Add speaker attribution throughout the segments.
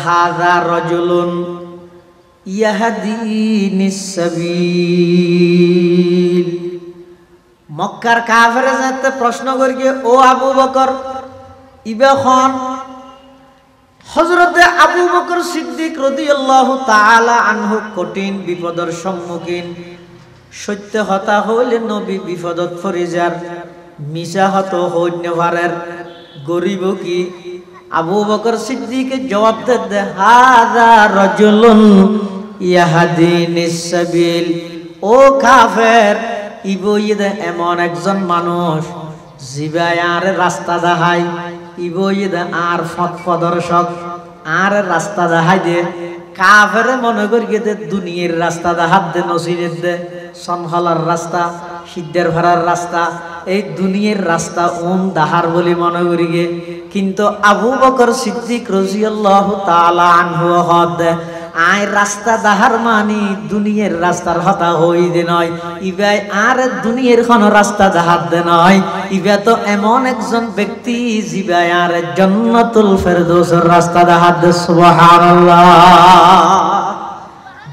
Speaker 1: হাযা রাজুলুন ইয়াহদিনিস সাবিল। মক্কার কাফেরে যাতে প্রশ্ন করিয়ে ও আবু বকর ইবেখন হযরতে আবু বকর সিদ্দিক রাদিয়াল্লাহু তাআলা আনহু কঠিন বিপদের সম্মুখীন। সত্য হতা হইলে নবী বিপদত ফরিজার, মিশা হত হইনে পারের গরিব কি। আবু বকর সিদ্দিকের জবাব দে হাযা রাজুলুন ইয়াহদিনিস সাবিল। ও কাফের, ইবইদে এমন একজন মানুষ জিবায় আর রাস্তা দেখাই, ইবইদে আর পথ প্রদর্শক আর রাস্তা দেখাই দে। কাফের মনে করি দে দুনিয়ার রাস্তা দেখাত দে, নসিবের দে সনহলার রাস্তা, সিদ্ধের ভাড়ার রাস্তা, এই দুনিয়ার রাস্তা দাহার বলে মনে করি গে। কিন্তু আবু বকর সিদ্দিক রাদিয়াল্লাহু তাআলা আনহু হদ আয় রাস্তা দাহার মানি দুনিয়ার রাস্তার হতা হই দে নয়, ইবাই আর দুনিয়ার কোন রাস্তা দাহার দে নয়। ইবা তো এমন একজন ব্যক্তি জিবাই আর জান্নাতুল ফেরদৌসের রাস্তা দাহার দে। সুবহানাল্লাহ।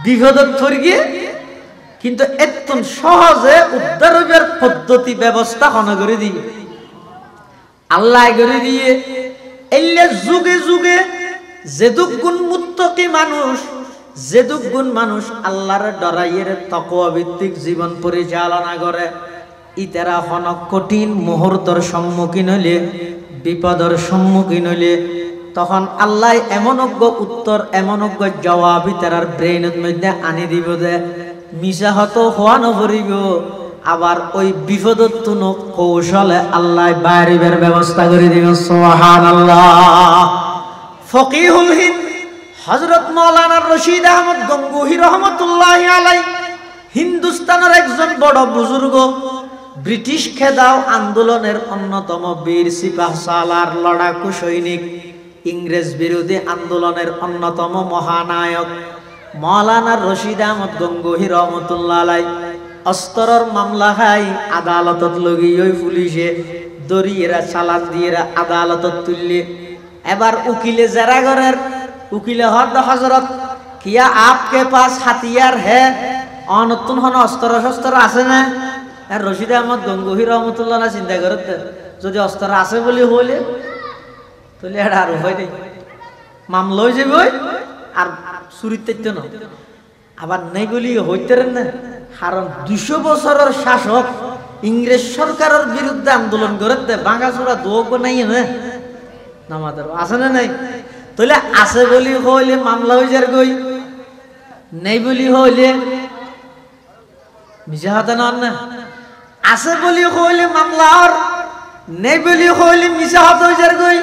Speaker 1: বিপদত পড়িয়ে কিন্তু এত সহজে উদ্ধারের পদ্ধতি ব্যবস্থা কোন করে দিবে আল্লাহ করে দিয়ে। এলে যুগে যুগে যেদুগুণ মুত্তাকি মানুষ, যেদুগুণ মানুষ আল্লাহর ডরাইয়ের তাকওয়া ভিত্তিক জীবন পরিচালনা করে, ইতারা হন কঠিন মুহূর্তের সম্মুখীন হইলে, বিপদের সম্মুখীন হইলে তখন আল্লাহ এমনজ্ঞ উত্তর এমনজ্ঞ জবাব ইতারার ব্রেনের মধ্যে আনি দিব দে মিশা হত হওয়া নভরিব। আবার ওই বিপদত তুনো কৌশলে আল্লাহ বাইরের ব্যবস্থা করে দিব। সুবহানাল্লাহ। ফকিহুল হিন্দ হযরত মাওলানা রশিদ আহমদ গঙ্গোহী রহমাতুল্লাহি আলাইহি হিন্দুস্তানের একজন বড় বুজুর্গ, ব্রিটিশ খেদাও আন্দোলনের অন্যতম বীর সিপাহ সালার লড়াকু সৈনিক, ইংরেজ বিরোধী আন্দোলনের অন্যতম মহানায়ক মাওলানা রশিদ আহমদ গঙ্গোহী রহমাতুল্লাহ আলাইহি অস্তরর মামলা খাই আদালতত লগিয়ে পুলিশে দরিয়েরা চালান দিয়ে আদালতত তুললে। এবার উকিলে যারা ঘরের উকিলে হদ হজরত কিয়া আপকে পাস হাতিয়ার হে, অনতুন হন অস্ত্র শস্ত্র আছে না? রশিদ আহমদ গঙ্গোহী রহমতুল্লাহ চিন্তা করতে যদি অস্ত্র আছে বলে হইলে তাহলে এটা আর হয় নাই, মামলা হয়ে যাবে আর চুরিতে না। আবার নেই বলি হইতে না, কারণ 200 বছরের শাসক ইংরেজ সরকারের বিরুদ্ধে আন্দোলন করতে ভাঙাচোরা দোক নাই না আমাদের আছে না নাই? তাহলে আছে বলি হইলে মামলা হয়ে যার গই, নেই বলি হইলে মিশা হাতে নন না। আছে বলি হইলে মামলা আর নেই বলি হইলে মিশা হাত হয়ে যার গই।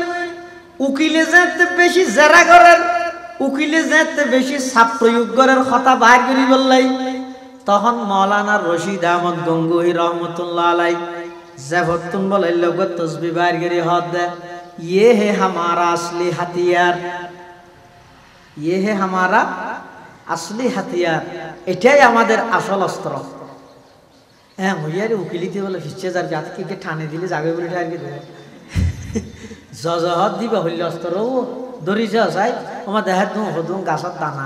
Speaker 1: উকিলে যেতে বেশি জেরা করেন, উকিলে যেতে বেশি ছাপ প্রয়োগ করার কথা বাইর করি বললাই। তখন মাওলানা রশিদ আহমদ গঙ্গোহী রহমতুল্লাহ আলাইহি জাফতুন বলে লোক তসবিহ বাইর করি হদ দে, ये है हमारा असली हथियार, ये है हमारा असली हथियार, এটাই আমাদের আসল অস্ত্র। হ্যাঁ হইয়ারে উকিলিতে বলে ফিসছে যার জাতকে ঠানে দিলে যাবে বলে আর কি জজহত দিবা হইলে অস্ত্র ধরিছ চাই আমার দেখাত হদুম গাছত দানা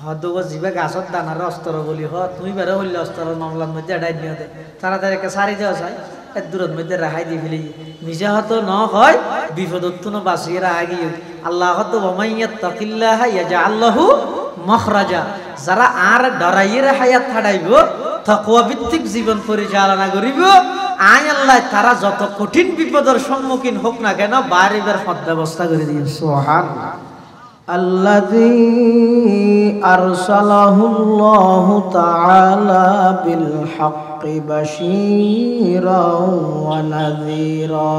Speaker 1: হদ যিবা গাছত দানার অস্ত্র বলি হ তুমি বেরো হইলে অস্ত্রের মামলার মধ্যে এটাই নিয়ে দে তাড়াতাড়ি সারি যাওয়া চাই এর দূরের মধ্যে রেহাই দিয়ে ফেলি নিজা হতো ন হয় বিপদত্ব ন বাঁচিয়ে রাখা গিয়ে আল্লাহ হতো ওমাইয়াত্তাকিল্লাহ ইয়াজআল লাহু মখরাজা। যারা আর ডরাইয়ে হায়াত ছাড়াইব তাকওয়া ভিত্তিক জীবন পরিচালনা করিব, আয় আল্লাহ তারা যত কঠিন বিপদের সম্মুখীন হোক না কেন বাড়িবার পথ ব্যবস্থা করে দিন। সুবহানাল্লাহ। আল্লাযী আরসালাহুল্লাহু তাআলা বিল হাক্কি বাশীরাও ওয়া নাযীরা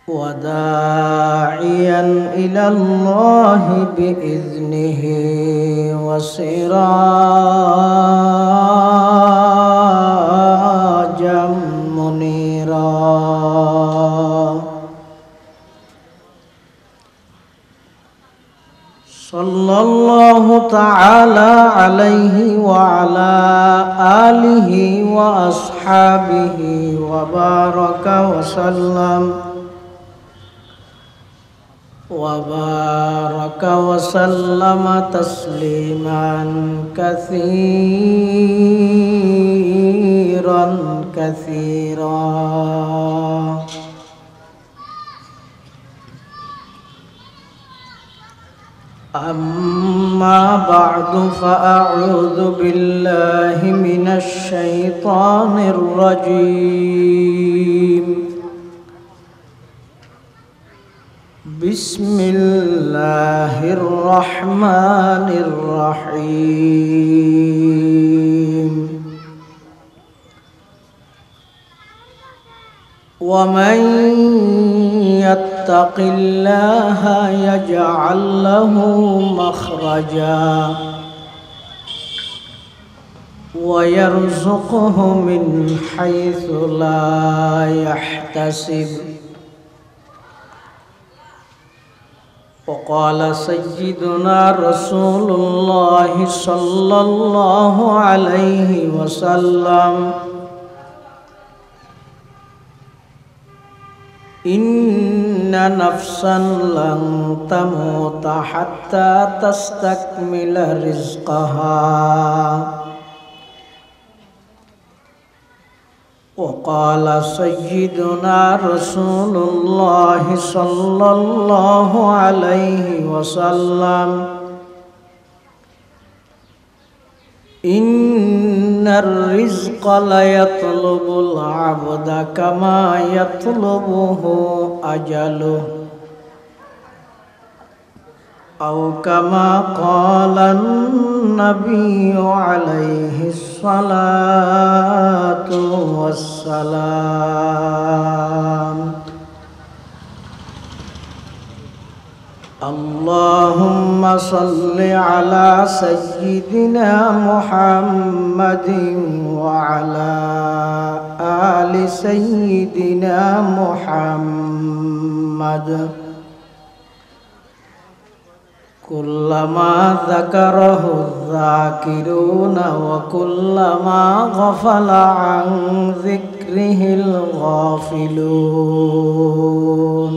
Speaker 1: ওয়া দাঈয়ান ইলাল্লাহি বিইযনিহি ওয়া সিরাজাম মুনীরা।
Speaker 2: صلى الله تعالى عليه وعلى آله وأصحابه وبارك وسلم تسليما كثيرا كثيرا. أما بعد فأعوذ بالله من الشيطان الرجيم. بسم الله الرحمن الرحيم. ومن يتق الله يجعل له مخرجا ويرزقه من حيث لا يحتسب. وقال سيدنا رسول الله صلى الله عليه وسلم: إن نفسا لن تموت حتى تستكمل رزقها. وقال سيدنا رسول الله صلى الله عليه وسلم: إن الرزق ليطلب العبد كما يطلبه أجله، أو كما قال النبي عليه الصلاة والسلام. اللهم صل على سيدنا محمد وعلى آل سيدنا محمد كلما ذكره الذاكرون وكلما غفل عن ذكره الغافلون.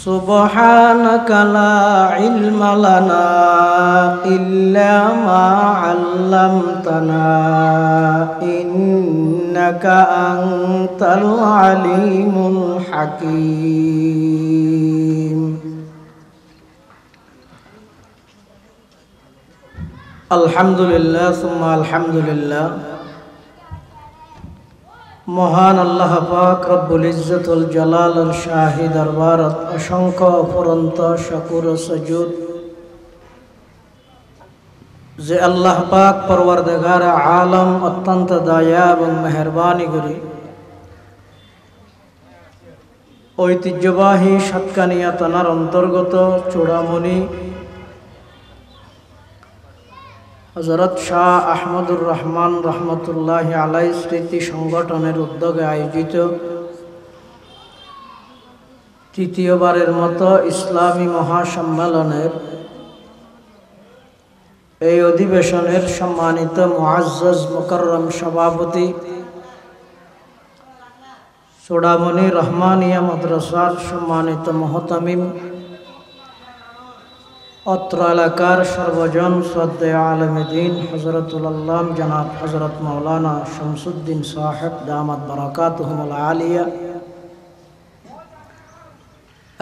Speaker 2: سبحانك لا علم لنا إلا ما علمتنا إنك أنت العليم الحكيم. الحمد لله ثم الحمد لله. মহান আল্লাহ পাক রব্বুল ইজ্জতুল জালালের শাহী দরবারত অসংখ্য অফুরন্ত শুকর ও সুজুদ যে আল্লাহ পাক পরওয়ারদিগার আলম অত্যন্ত দয়া এবং মেহেরবানি করে ঐতিহ্যবাহী সাতকানিয়া থানার অন্তর্গত চূড়ামণি হযরত শাহ আহমদুর রহমান রহমতুল্লাহ আলাই স্মৃতি সংগঠনের উদ্যোগে আয়োজিত তৃতীয়বারের মতো ইসলামী মহাসম্মেলনের এই অধিবেশনের সম্মানিত মুআজ্জাজ মুকাররম সভাপতি চূড়ামণি রহমানিয়া মাদ্রাসার সম্মানিত মুহতামিম, অত্র এলাকার সর্বজন শ্রদ্ধেয় আলেমে দ্বীন হযরতুল আল্লাম জনাব হযরত মাওলানা শামসুদ্দিন সাহেব দামাত বারাকাতুহুমুল আলিয়া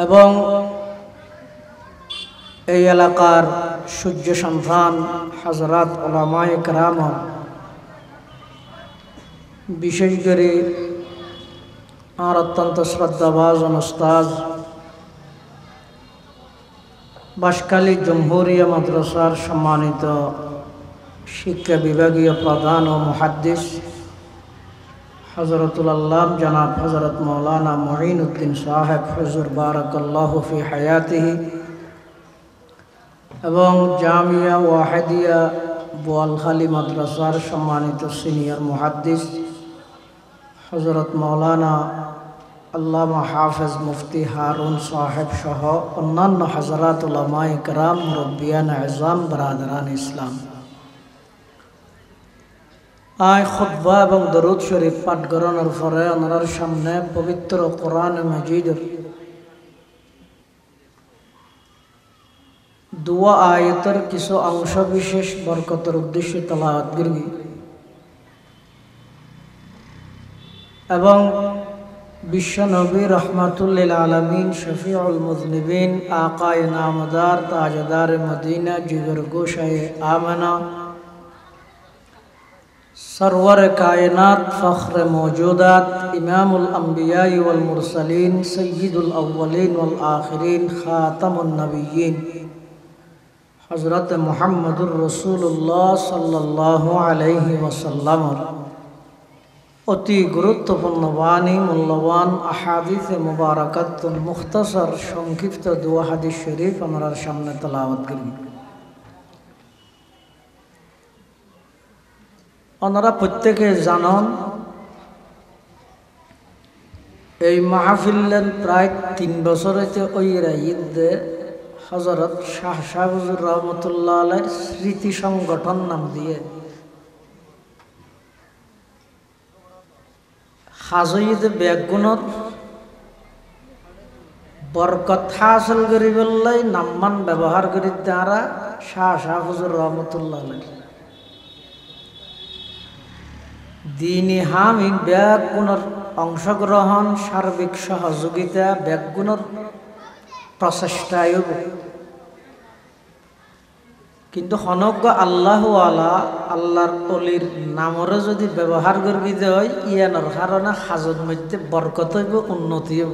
Speaker 2: এবং এই এলাকার সূর্য সন্তান হযরত উলামায়ে কেরাম, বিশেষ করে আর অত্যন্ত শ্রদ্ধাভাজন উস্তাদ বাঁশখালী জমহুরিয়া মাদ্রাসার সম্মানিত শিক্ষা বিভাগীয় প্রধান ও মুহাদ্দিস হযরতুল আল্লাম জনাব হযরত মাওলানা মুঈনুদ্দিন সাহেব হুজুর বারাকাল্লাহু ফি হায়াতিহি এবং জামিয়া ওয়াহিদিয়া বোয়ালখালী মাদ্রাসার সম্মানিত সিনিয়র মুহাদ্দিস হযরত মাওলানা আল্লামা হাফেজ মুফতি হারুন সাহেব সহ অন্যান্য হযরত উলামায়ে কেরাম, মুরব্বিয়ান আযম, বরাদরান ইসলাম, আয় খুতবা এবং দরুদ শরীফ পাঠ করানোর পরে ওনার সামনে পবিত্র কোরআন মাজিদের দুয়া আয়াতের কিছু অংশ বিশেষ বরকতের উদ্দেশ্যে তেলাওয়াত করি এবং বিশ্বনবী রহমাতুল্লিল আলামিন, শফিউল মুজনিবিন, আকায়ে নামদার, তাজদার মদিনা, জিগর গোশায়ে आमना, सरवर कायनात, फ़ख्र मौजूदात, इमामुल अंबिया वल मुरसलीन, सय्यिदुल अव्वलीन वल आखिरीन, खातमुन नबिय्यीन, हज़रत मुहम्मदुर रसूलुल्लाह सल्लल्लाहु अलैहि वसल्लम অতি গুরুত্বপূর্ণ বাণী, মূল্যবান আহাদিসে মুবারাকাতুন মুখতাসার সংক্ষিপ্ত দোয়া হাদিস শরীফ আমরা সামনে তেলাওয়াত করি। ওনারা প্রত্যেকে জানেন এই মাহফিলের প্রায় 3 বছরেতে ওইরা ঈদে হযরত শাহ হুজুর রহমতুল্লাহ আলাইহির স্মৃতি সংগঠন নাম দিয়ে হাজইদ বেগুনর বরকত হাসিল করিবল্লাই নামমান ব্যবহার করি তারা শাহ হুজুর রহমতুল্লাহ আলাইহি দিনী হামি বেগুনর অংশগ্রহণ, সার্বিক সহযোগিতা, বেগুনর প্রচেষ্টায় কিন্তু হনজ্ঞ আল্লাহ আলা আল্লাহর অলির নামরে যদি ব্যবহার করবি দেয় ইয়ানোর কারণে হাজত মধ্যে বরকত হইব, উন্নতি হইব।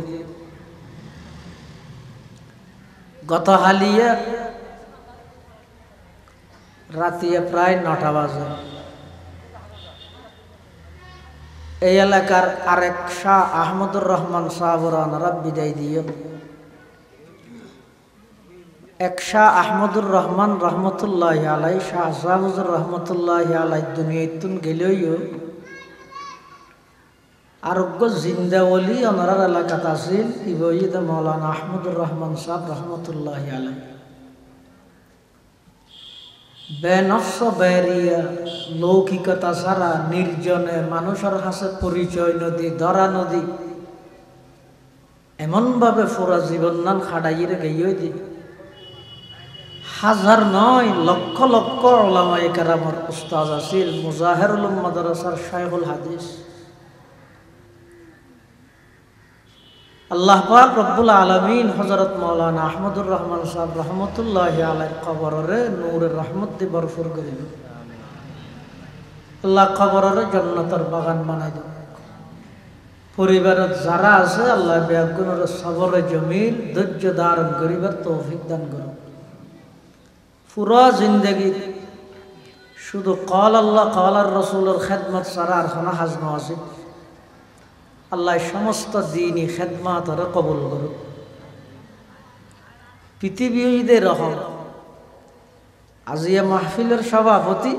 Speaker 2: গত হালিয়া রাতিয়া প্রায় 9টা বাজে এই এলাকার আরেক শাহ আহমদুর রহমান সাহাবরা ওনারা বিদায় দিয়ে এক শাহ আহমদুর রহমান রহমতুল্লাহ আলাই, শাহ হুজুর রহমতুল্লাহ আলাই দুনিয়াতুন গেলেও আরোগ্য জিন্দাওয়ালি ওনার এলাকাত আছিল ইবঈদ মৌলানা আহমদুর রহমান সাহেব রহমতুল্লাহ আলাই। বেনফস বেরিয়া লৌকিকতা ছাড়া নির্জনে মানুষের কাছে পরিচয় নদী, ধরা নদী এমনভাবে পুরা জীবন নান খাড়াইয়ে গেয়ে দি হাজার নয় লক্ষ লক্ষ উলামায়ে কেরামের উস্তাদ আছিল। মুজাহিরুল মাদ্রাসার শাইখুল হাদিস আল্লাহ পাক রব্বুল আলামিন হযরত মাওলানা আহমদুর রহমান সাহেব রহমতুল্লাহ আলাইহির কবরে নূরের রহমত দিয়ে ভরপুর করে দিন। আল্লাহ কবরে জান্নাতের বাগান বানাই দেন। পরিবারের যারা আছে আল্লাহ বেগুনের সবরে জমিল ধৈর্য ধারণ করিবার তৌফিক দান করুন। পুরা জিন্দগি শুধু কল আল্লাহ কলার রসুলের খেদমত ছাড়া আর কোনো হাজ নওয়াজিব আল্লাহ সমস্ত দিনই খেদমত আর কবুল করুন। পৃথিবীদের রহম আজিয়া মাহফিলের সভাপতি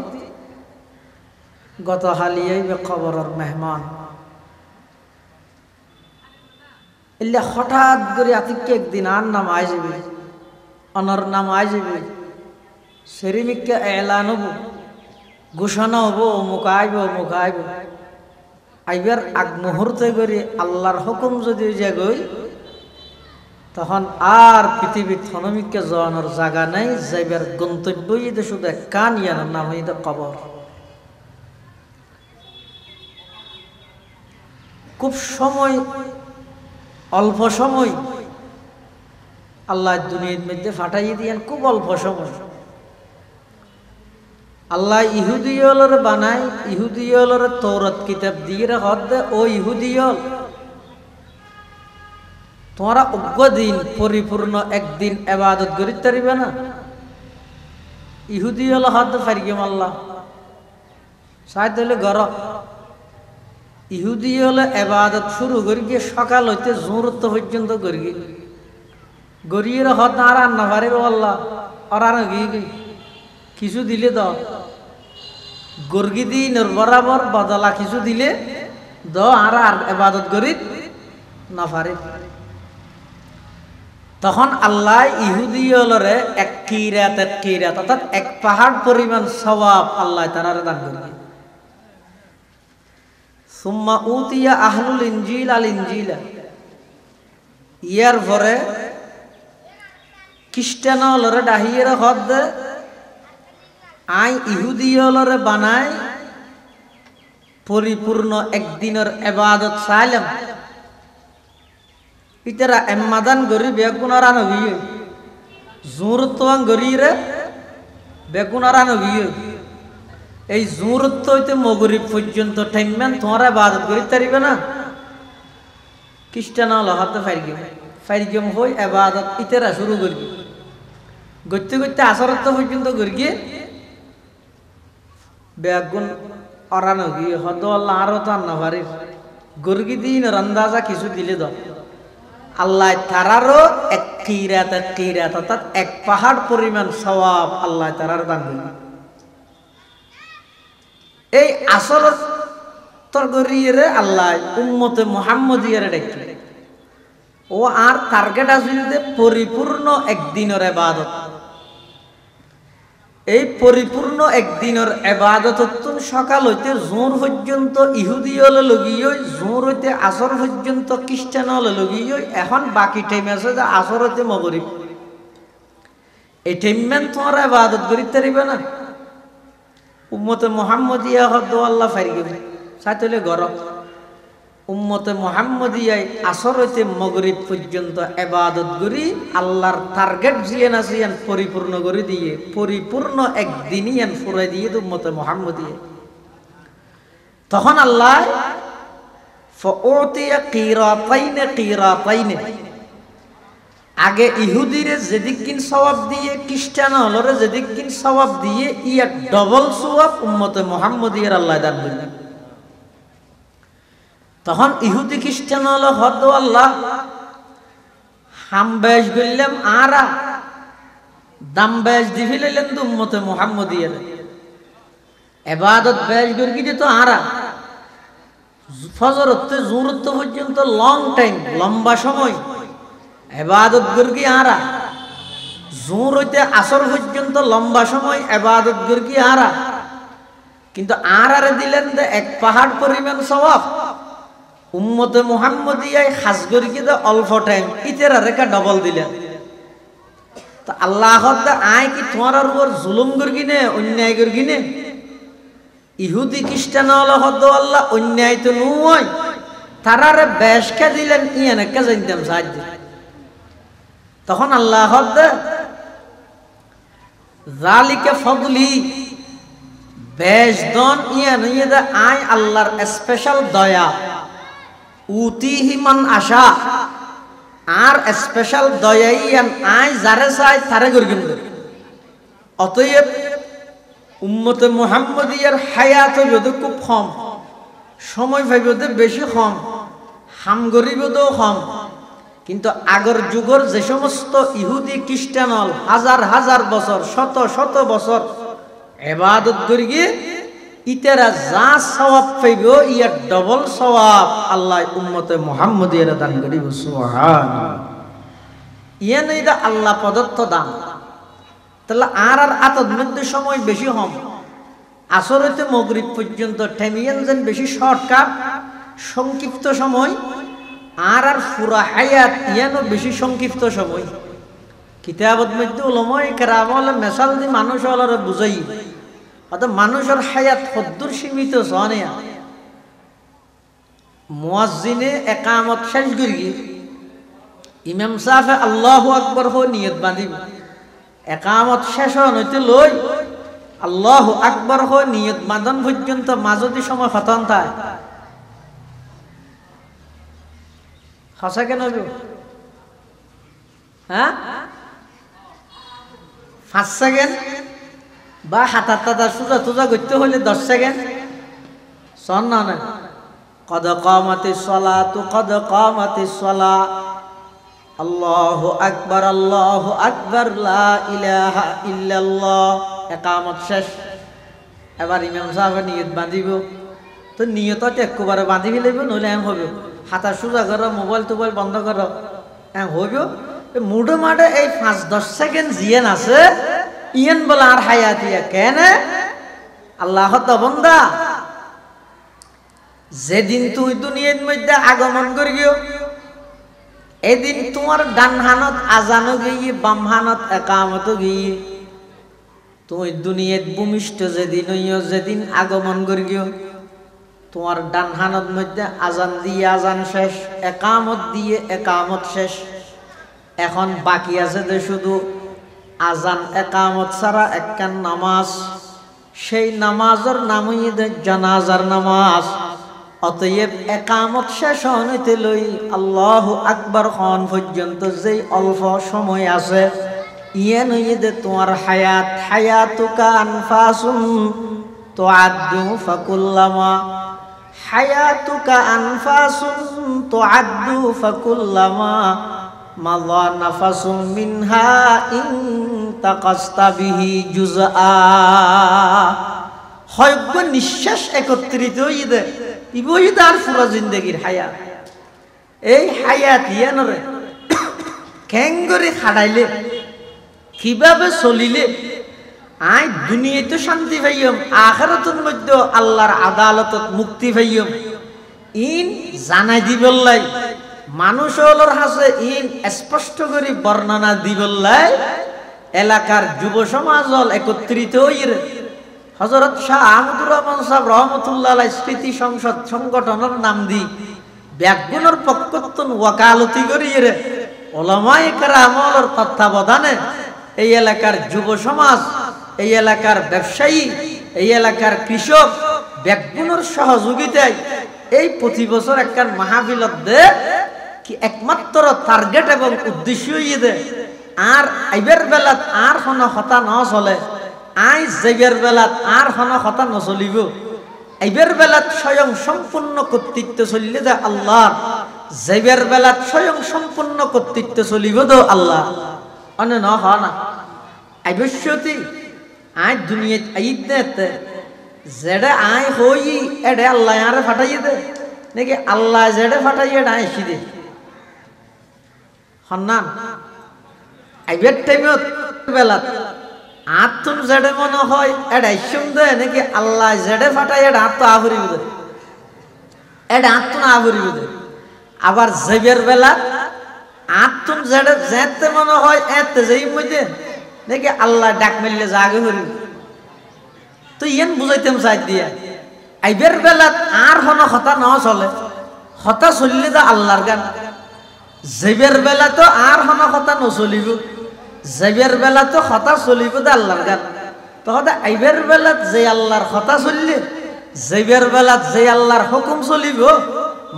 Speaker 2: গত হালিয়াই কবরের মেহমান এলে হঠাৎ করে আতিককে একদিন আর নাম আই যাবে, অনর নাম আই যাবে, সেরিমিককে এলান হব, ঘোষণা হবো অমুক আইব অমুক আইব। আইবার আগ মুহূর্তে করে আল্লাহর হুকুম যদি জাগই তখন আর পৃথিবীর থনমিককে যাওয়ানোর জায়গা নাই। যাইবার গন্তব্য ঈদে শুধু কান ইয়ানোর নাম ঈদে কবর। খুব সময়, অল্প সময় আল্লাহ দুনিয়ার মধ্যে ফাটাইয়ে দিয়েন, খুব অল্প সময়। আল্লাহ ইহুদিয়লর বানায়, ইহুদিয়লর তৌরাত কিতাব দিয়ে রাখত দে ও ইহুদিয়ল তোমরা অজ্ঞ দিন পরিপূর্ণ একদিন ইবাদত করিতে পারিবে না। ইহুদিয়ল হাত ফারিগেম আল্লাহ সাইদ হইলে গর ইহুদি হলে ইবাদত শুরু করি গিয়ে সকাল হইতে জোরত্ব পর্যন্ত করি গড়িয়ে হত না আর না পারে আল্লাহ আর আর গিয়ে কিছু দিলে দ গর্গি দিন বরাবর বদলা কিছু দিলে দ আর আর ইবাদত করি না পারে। তখন আল্লাহ ইহুদিয়লরে এক কিরাত অর্থাৎ এক পাহাড় পরিমাণ সওয়াব আল্লাহ তারারে দান করবে। সুম্মা উতিয়া আহলুল ইনজিল আল ইনজিলা, ইয়ার পরে খ্রিস্টানলরে ডাহিয়ের হদ আই ইহুদিয়লরে বানায় পরিপূর্ণ একদিনের ইবাদত চাইলাম। ইতারা এম্মাদান গরি বেগুনারা নবী জোরত্বাং গরিরে বেগুনারা নবী এই জোরত্ব হইতে মগরিব পর্যন্ত টাইমমান তোমার ইবাদত করি তারিবে না। খ্রিস্টান হতে ফাইরগম হই ইবাদত ইতারা শুরু করবি গড়তে গড়তে আসরত্ব পর্যন্ত গড়িয়ে বেগুন অরানো গিয়ে হদ আল্লাহ আরো তো আন্না পারি গর্গি দিন রন্দাজা কিছু দিলে দাও আল্লাহ তারারও এক কিরাত অর্থাৎ এক পাহাড় পরিমাণ সওয়াব আল্লাহ তারার দান করবে। এই আসরত তরগরিয়ে আল্লাহ উম্মতে মুহাম্মদিয়ার ডাকছে ও আর টার্গেট আসলে যে পরিপূর্ণ একদিনের ইবাদত। এই পরিপূর্ণ একদিনের ইবাদত সকাল হইতে জোর পর্যন্ত ইহুদি হলে লগিয়ে জোর হইতে আসর পর্যন্ত খ্রিস্টান হলে লগিয়ে এখন বাকি টাইম আছে যে আসর হইতে মগরিব এই টাইমমান তোমার ইবাদত করিতে পারিবে না। উম্মতে মুহাম্মদিয়া হদ আল্লাহ ফারি গেবে সাইতলে গরম উম্মতে মুহাম্মদিয়ায় আসর হইতে মগরিব পর্যন্ত ইবাদত করি আল্লাহর টার্গেট জিয়ান আসিয়ান পরিপূর্ণ করে দিয়ে পরিপূর্ণ একদিনই আন ফুরাই দিয়ে উম্মতে মুহাম্মদিয়া। তখন আল্লাহ ফাউতিয়া কিরাতাইনে আগে ইহুদিরে যেদিকিন সওয়াব দিয়ে খ্রিস্টান হলরে যেদিকিন সওয়াব দিয়ে ইয়া ডবল সওয়াব উম্মতে মুহাম্মদিয়ার আল্লাহ দান করলেন। তখন ইহুদি খ্রিস্টান হলো হদ আল্লাহ হাম বেশ গইলাম আরা দাম বেশ দি ফেলাইলেন তো উম্মতে মুহাম্মদিয়ার ইবাদত বেশ গর্গি তো আরা ফজর হতে জোরত পর্যন্ত লং টাইম লম্বা সময় ইবাদত গর্গি আরা জোর হইতে আসর পর্যন্ত লম্বা সময় ইবাদত গর্গি আরা কিন্তু আরারে দিলেন যে এক পাহাড় পরিমাণ সওয়াব। উম্মতে মুহাম্মদিয়ায় খাস গর্গি দে অল্প টাইম ইতেরা রেখা ডবল দিলেন। তো আল্লাহ আয় কি তোমার উপর জুলুম গর্গি নে অন্যায় গর্গি নে ইহুদি খ্রিস্টান হদ আল্লাহ অন্যায় তো নয় তারারে বেশকে দিলেন ইয়ান কে জানতাম সাহায্য। তখন আল্লাহ যালিকা ফদলি বেশ দন ইয়ান ইদা আয় আল্লাহর স্পেশাল দয়া উতিহি মান আশা আর স্পেশাল দয়া ইয়ান আয় যারে চাই তারে গর্গিন। অতএব উম্মতে মুহাম্মদিয়ার হায়াত হইবে খুব কম সময় পাইবে বেশি কম হাম গরিবও কম কিন্তু আগর যুগর যে সমস্ত ইহুদি খ্রিস্টান হাজার হাজার বছর শত শত বছর ইবাদত করি গিয়ে ইতেরা যা সওয়াব পাইব ইয়ার ডবল সওয়াব আল্লাহ উম্মতে মুহাম্মদিয়ার দান করিব। সুবহানাল্লাহ ইয়ান এটা আল্লাহ প্রদত্ত দান। তাহলে আর আতদ মধ্যে সময় বেশি হম আসর হইতে মগরিব পর্যন্ত টেমিয়ান যেন বেশি শর্টকাট সংক্ষিপ্ত সময় আর পুরা হায়াত ইয়ানো বেশি সংক্ষিপ্ত সময়। কিতাবত মধ্যে উলামায়ে কেরাম মেসাল দি মানুষ হলরে বুঝাই অর্থাৎ মানুষের হায়াত কদ্দুর সীমিত জানে। মুয়াজ্জিনে একামত শেষ করি ইমাম সাহেব আল্লাহু আকবার হো নিয়ত বাঁধিব একামত শেষ হইতে লই আল্লাহু আকবার হো নিয়ত বাঁধন পর্যন্ত মাজদি সময় খতম থাকে। হাসা কেন হ্যাঁ 5 সেকেন্ড বা হাতার টাতার সোজা তোজা করতে হলে 10 সেকেন্ড শোন না না কদ কামাতিস সালাতু কদ কামাতিস সালাহ আল্লাহু আকবার লা ইলাহা ইল্লাল্লাহ একামত শেষ। এবার ইমাম সাহেব নিয়ত বাঁধিব তো নিয়ত একবারে বাঁধি ফেলব নইলে এম হবে হাতা সোজা করো মোবাইল টোবাইল বন্ধ করো হ্যাঁ হইব মুডো মাঠে এই 5-10 সেকেন্ড জিয়েন আছে ইয়েন বলে আর হায়াতিয়া কেন আল্লাহ তো বন্দা যেদিন তুই দুনিয়ার মধ্যে আগমন করিও এদিন তোমার ডান হানত আজানো গিয়ে বাম হানত একামত গিয়ে তুই দুনিয়ার ভূমিষ্ঠ যেদিন হইও যেদিন আগমন করিও তোমার ডান হানত মধ্যে আজান দিয়ে আজান শেষ একামত দিয়ে একামত শেষ এখন বাকি আছে যে শুধু আজান একামত ছাড়া একখান নামাজ সেই নামাজের নামই জানাজার নামাজ অতএব একামত শেষ হইতে লই আল্লাহু আকবার খন পর্যন্ত যেই অল্প সময় আছে ইয়ে নইয়ে যে তোমার হায়াতুকা আনফাসুন তুআদ্দু ফাকুল্লামা হায়াতুকা আনফাসুন তুআদ্দু ফাকুল্লামা মাযা নাফাসুম মিনহা ইন তাকাসতা বিহি জুজআ হয়ব নিঃশ্বাস একত্রিত হইদে ইবই তার পুরো জিন্দেগীর হায়াত এই হায়াত ইয়ানরে কেঙ্গরে খাড়াইলে কিভাবে চলিলে আই দুনিয়ায় তো শান্তি পাইম আখিরাতের মধ্যে আল্লাহর আদালতত মুক্তি পাইম ইন জানাই দিবল্লাই মানুষ হলর হাসে ইন স্পষ্ট করে বর্ণনা দিবল্লাই এলাকার যুব সমাজ হল একত্রিত হইরে হযরত শাহ আহমদুর রহমান সাহেব রহমতুল্লাহ আলাইহি স্মৃতি সংসদ সংগঠনের নাম দি ব্যাগুনের পক্ষতন ওয়াকালতি করিয়ে উলামায়ে কেরামর তত্ত্বাবধানে এই এলাকার যুব সমাজ এই এলাকার ব্যবসায়ী এই এলাকার কৃষক ব্যাগুনের সহযোগিতায় এই প্রতি বছর একখান মাহফিলত দে কি একমাত্র টার্গেট এবং উদ্দেশ্য দে আর আইবের বেলাত আর কোনো কথা ন চলে আই যাইবের বেলাত আর কোনো কথা নচলিব আইবের বেলাত স্বয়ং সম্পূর্ণ কর্তৃত্ব চলিলে যে আল্লাহ যাইবের বেলাত স্বয়ং সম্পূর্ণ কর্তৃত্ব চলিব তো আল্লাহ অন্য ন হ না আইবশ্যতি আই দুনিয়াত আইতে যেটা আই হই এডে আল্লাহ আরে ফাটাইয়ে দে নাকি আল্লাহ যেটা ফাটাইয়ে না এসি দে হন্নান আইবের টাইমত বেলাত আত্ম যেটা মনে হয় এটা ইসম দে নাকি আল্লাহ যেটা ফাটাই এটা আত্ম আভরিব দে এটা আত্ম না আভরিব দে আবার জেবের বেলা আত্ম যেটা যেতে মনে হয় এতে যেই মধ্যে নাকি আল্লাহ ডাক মেললে জাগে হরিব তো ইয়েন বুঝাইতাম চাই দিয়া আইবের বেলা আর কোনো কথা ন চলে কথা চললে তো আল্লাহর গান জেবের বেলা তো আর কোনো কথা নচলিব যাইবের বেলা তো কথা চলিব দে আল্লাহর গান তখন আইবের বেলাত যে আল্লাহর কথা চললে যাইবের বেলাত যে আল্লাহর হুকুম চলিব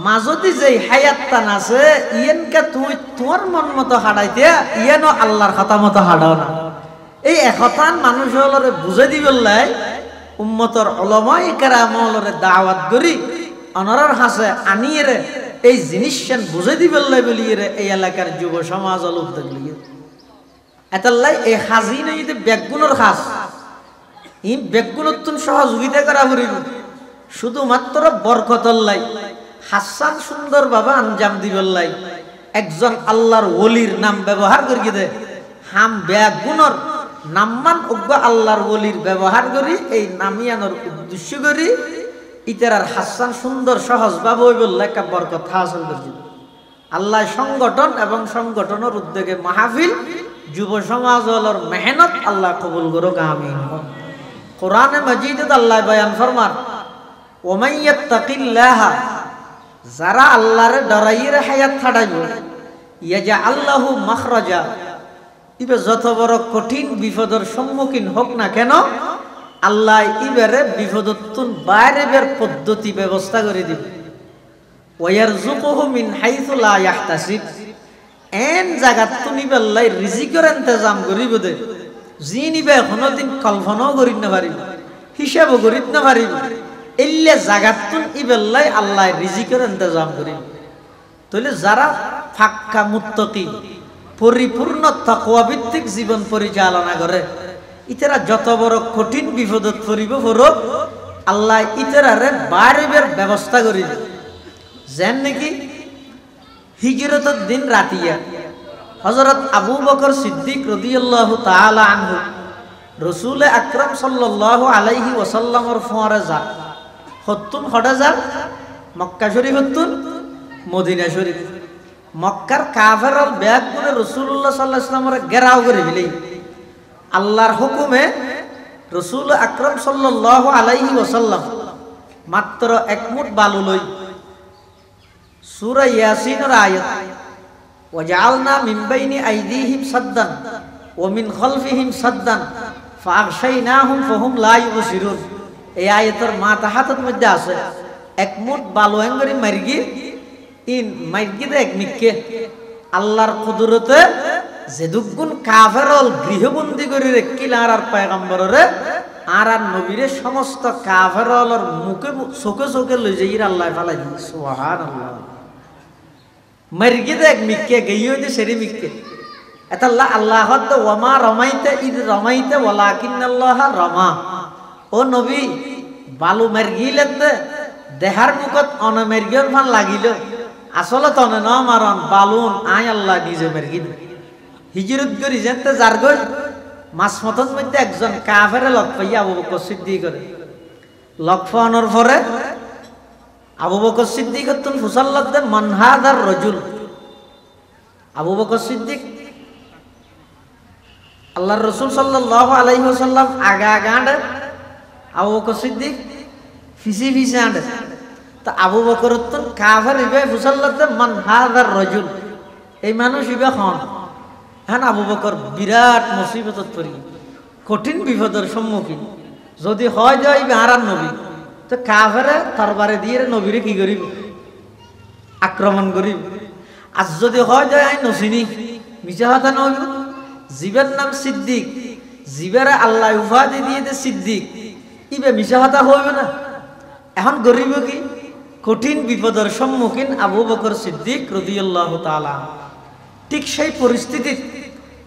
Speaker 2: মাজদি যে হায়াতটান আছে ইয়েনকে তুই তোমার মন মতো হাঁটাইতে ইয়েনও আল্লাহর কথা মতো হাঁটাও না এই একথান মানুষ হলরে বুঝে দিবলাই উম্মতর উলামায়ে কেরামরে দাওয়াত করি অনরার হাসে আনিয়ে রে এই জিনিসেন বুঝে দিবলাই বলিয়ে রে এই এলাকার যুব সমাজ হল উদ্যোগ লিয়ে এতাল্লাই এই হাজি নাই যে ব্যাগুনের খাস ই ব্যাগুনতুন সহযোগিতা করা করিব শুধুমাত্র বরকতল্লাই হাসান সুন্দর বাবা আঞ্জাম দিবল্লাই একজন আল্লাহর ওলির নাম ব্যবহার করি দে হাম ব্যাগুনর নামমান অজ্ঞ আল্লাহর ওলির ব্যবহার করি এই নামিয়ানোর উদ্দেশ্য করি ইতার হাসান সুন্দর সহজ বাবা ওই বললে একটা বরকত হাসিল করি আল্লাহ সংগঠন এবং সংগঠনের উদ্যোগে মাহফিল যুব সমাজ হলর মেহনত আল্লাহ কবুল করুক আমিন কোরআনে মাজিদে আল্লাহ বয়ান ফরমান ওমান ইয়াত্তাকিল্লাহ যারা আল্লাহরে ডরাইয়ে হায়াত ছাড়াইব ইয়াজআল লাহু মাখরাজা ইবে যত বড় কঠিন বিপদের সম্মুখীন হোক না কেন আল্লাহ ইবারে বিপদতুন বাইরে বের পদ্ধতি ব্যবস্থা করে দিবে ওয়ারযুকুহু মিন হাইসু লা ইয়াহতাসিব এন জায়গাত তুমি বেল্লাই রিজিকের ইন্তজাম করিব দে জি নিবে কোনোদিন কল্পনাও করিব না পারিব হিসাবও করিব না পারিব এল্লে জায়গাত তুন ইবেল্লাই আল্লাহ রিজিকের ইন্তজাম করিব তাহলে যারা ফাক্কা মুত্তাকি পরিপূর্ণ তাকওয়া ভিত্তিক জীবন পরিচালনা করে ইতারা যত বড় কঠিন বিপদত পড়িব পড়ুক আল্লাহ ইতারারে বাইরের ব্যবস্থা করিবে যেন নাকি হিজরতের দিন রাতিয়া হযরত আবু বকর সিদ্দিক রাদিয়াল্লাহু তাআলা আনহু রাসূল আকরাম সাল্লাল্লাহু আলাইহি ওয়াসাল্লামের ফরে যান হত্তুন হডা যান মক্কা শরীফ হত্তুন মদিনা শরীফ মক্কার কাফেরল ব্যাগ করে রাসূলুল্লাহ সাল্লাল্লাহু আলাইহি ওয়াসাল্লামের ঘেরাও করে দিলেই আল্লাহর হুকুমে রাসূল আকরাম সাল্লাল্লাহু আলাইহি ওয়াসাল্লাম মাত্র এক মুঠ বালু লই সূরা ইয়াসিনের আয়াত ওয়াজআলনা মিন বাইনি আইদিহিম সাদ্দান ওয়া মিন খালফিহিম সাদ্দান ফাগশাইনাহুম ফাহুম লা ইউবসিরুন এই আয়াতের মাতাহাতের মধ্যে আছে এক মুঠ বালু এঙ্গরি মারগি ইন মারগি দে এক মিক্কে আল্লাহর কুদরতে যেদুগুণ কাফেরল গৃহবন্দী করে কিলার আর পয়গম্বররে আর নবীরে সমস্ত কাফেরলর মুখে চোখে চোখে লই যাই আল্লাহ ফালাই দি সুবহানাল্লাহ মারগি দেখ মিক্কে গইও যে সেরি মিক্কে এটা আল্লাহ হদ ওয়ামা রমাইতে ইদ রমাইতে ওয়ালাকিন্নাল্লাহ রমা ও নবী বালু মারগিলে দেহার মুখত অনমেরগিয়ন ফান লাগিল আসলে তনে ন মারন বালুন আয় আল্লাহ নিজে মারগি হিজরত করি যেতে যার গই মাসমতন মধ্যে একজন কাফেরে লক পাইয়া আবু বকর সিদ্দিক করে লক পাওয়ানোর পরে আবু বকর সিদ্দিক তুন ফুসাল্লাত দে মানহাদার রজুল আবু বকর সিদ্দিক আল্লাহর রাসূল সাল্লাল্লাহু আলাইহি ওয়াসাল্লাম আগা আগা আন্ডে আবু বকর সিদ্দিক ফিসি ফিসি আন্ডে তা আবু বকর তুন কাফের ইবে ফুসাল্লাত দে মানহাদার রজুল এই মানুষ ইবে খন হ্যাঁ আবু বকর বিরাট মুসিবতত পড়ি কঠিন বিপদের সম্মুখীন যদি হয় যায় ইবে আরাম নবী তো কাফেরে তরবারে দিয়ে নবীরে কি করিব আক্রমণ করিব আর যদি হয় যায় আই নসিনি মিছা কথা নবী জীবের নাম সিদ্দিক জীবের আল্লাহ উপাধি দিয়ে দে সিদ্দিক ইবে মিছা কথা হইবে না এখন গরিব কি কঠিন বিপদের সম্মুখীন আবু বকর সিদ্দিক রাদিয়াল্লাহু তাআলা ঠিক সেই পরিস্থিতি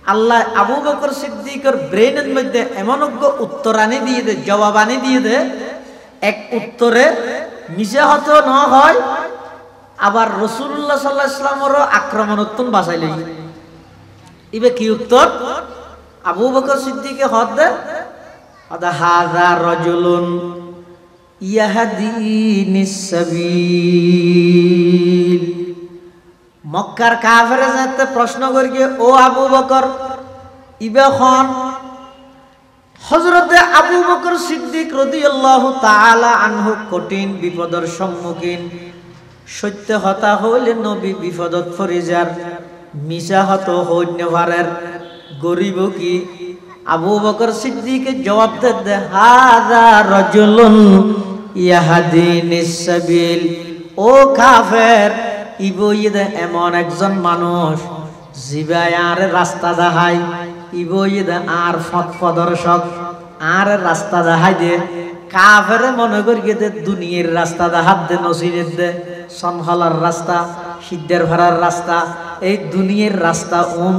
Speaker 2: আল্লাহ আবু বকর সিদ্দিকের ব্রেনের মধ্যে এমন উত্তরানি দিয়ে দে জবাবানি দিয়ে দে এক উত্তরে মিশে হতো না হয় আবার রাসূলুল্লাহ সাল্লাল্লাহু আলাইহি ওয়াসাল্লামেরও আক্রমণোত্তম বাঁচাইলে ইবে কি উত্তর আবু বকর সিদ্দিকে হদ দে আদা হাযা রাজুলুন ইয়াহদিনিস সাবিল মক্কার কাফেরে যাতে প্রশ্ন করি ও আবু বকর ইবে খন হযরতে আবু বকর সিদ্দিক রাদিয়াল্লাহু তাআলা আনহু কঠিন বিপদের সম্মুখীন সত্য হতা হইলে নবী বিপদত পড়ে যার মিছা হত হইনে পারের গরিব কি আবু বকর সিদ্দিকে জবাব দে হাযা রাজুলুন ইয়াহদিনিস সাবিল ও কাফের ইবইদে এমন একজন মানুষ জিবায় আর রাস্তা দেখায় ইবইদে আর পথ প্রদর্শক আর রাস্তা দেখায় দে কাফেরে মনে করি দে দুনিয়ার রাস্তা দেখাত দে নসিরের দে সনহলার রাস্তা সিদ্ধের ভাড়ার রাস্তা এই দুনিয়ার রাস্তা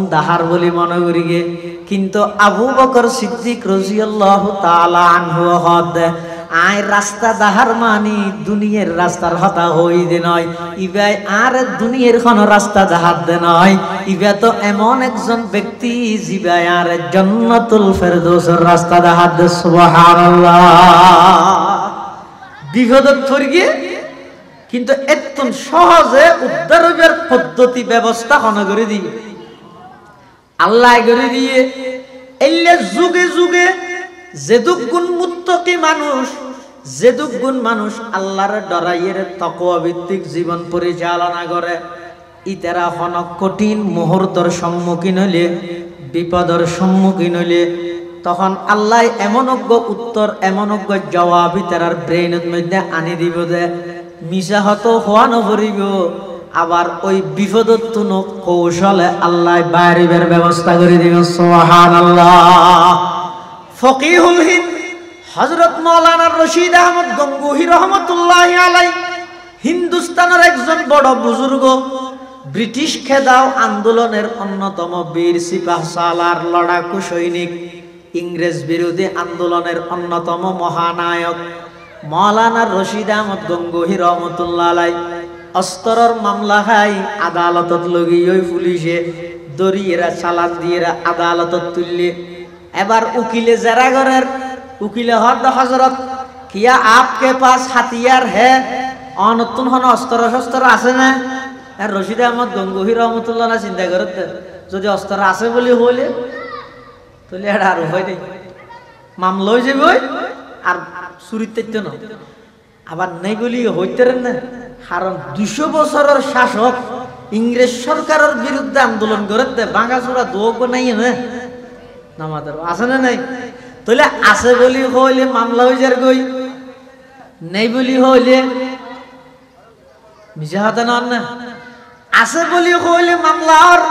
Speaker 2: দাহার বলি মনে করি গে কিন্তু আবু বকর সিদ্দিক রাদিয়াল্লাহু তাআলা আনহু হদ আয় রাস্তা দাহার মানি দুনিয়ার রাস্তার হতা হই দে নয় ইবাই আর দুনিয়ার কোন রাস্তা দাহার দে নয় ইবা তো এমন একজন ব্যক্তি জিবাই আর জান্নাতুল ফেরদৌসের রাস্তা দাহার দে সুবহানাল্লাহ বিপদত পড়ে গিয়ে কিন্তু এত সহজে উদ্ধারের পদ্ধতি ব্যবস্থা কোন করে দিবে আল্লাহ করে দিয়ে এলে যুগে যুগে যেদুগুণ মুত্তাকি মানুষ যেদুগুণ মানুষ আল্লাহর ডরাইয়ের তাকওয়া ভিত্তিক জীবন পরিচালনা করে ইতারা হন কঠিন মুহূর্তের সম্মুখীন হলে বিপদের সম্মুখীন হলে তখন আল্লাহ এমন উত্তর এমন জবাব ইতারার ব্রেনের মধ্যে আনি দিব দে মিশা হতো হওয়া নভরিব আবার ওই বিপদত তুনো কৌশলে আল্লাহ বাইরের ব্যবস্থা করে দিব সুবহানাল্লাহ ফকিহুল হিন্দ হযরত মাওলানা রশিদ আহমদ গঙ্গোহী রহমাতুল্লাহি আলাইহি হিন্দুস্তানের একজন বড় বুজুর্গ ব্রিটিশ খেদাও আন্দোলনের অন্যতম বীর সিপাহ সালার লড়াকু সৈনিক ইংরেজ বিরোধী আন্দোলনের অন্যতম মহানায়ক মাওলানা রশিদ আহমদ গঙ্গোহী রহমাতুল্লাহি আলাইহি
Speaker 1: অস্ত্রর মামলা হাই আদালতত লগি ওই পুলিশে দরিয়েরা চালান দিয়েরা আদালতত তুললে এবার উকিলে যারা ঘরের উকিলে হজরত কিয়া আপকে পাস হাতিয়ার হে অনতুন হন অস্ত্র শস্ত্র আছে না? আর রশিদ আহমদ গঙ্গোহী রহমতুল্লাহ চিন্তা করতে যদি অস্ত্র আছে বলি হইলে তাহলে এটা আর হয় নেই, মামলা হয়ে যাবে আর চুরিতে না। আবার নেই বলি হইতে না, কারণ 200 বছরের শাসক ইংরেজ সরকারের বিরুদ্ধে আন্দোলন করে ভাঙাচোরা দোক নাই না আমাদের আছে না নাই? তাহলে আছে বলি হইলে মামলা হয়ে যার গই, নেই বলি হইলে মিশা হাতে নন না। আছে বলি হইলে মামলা আর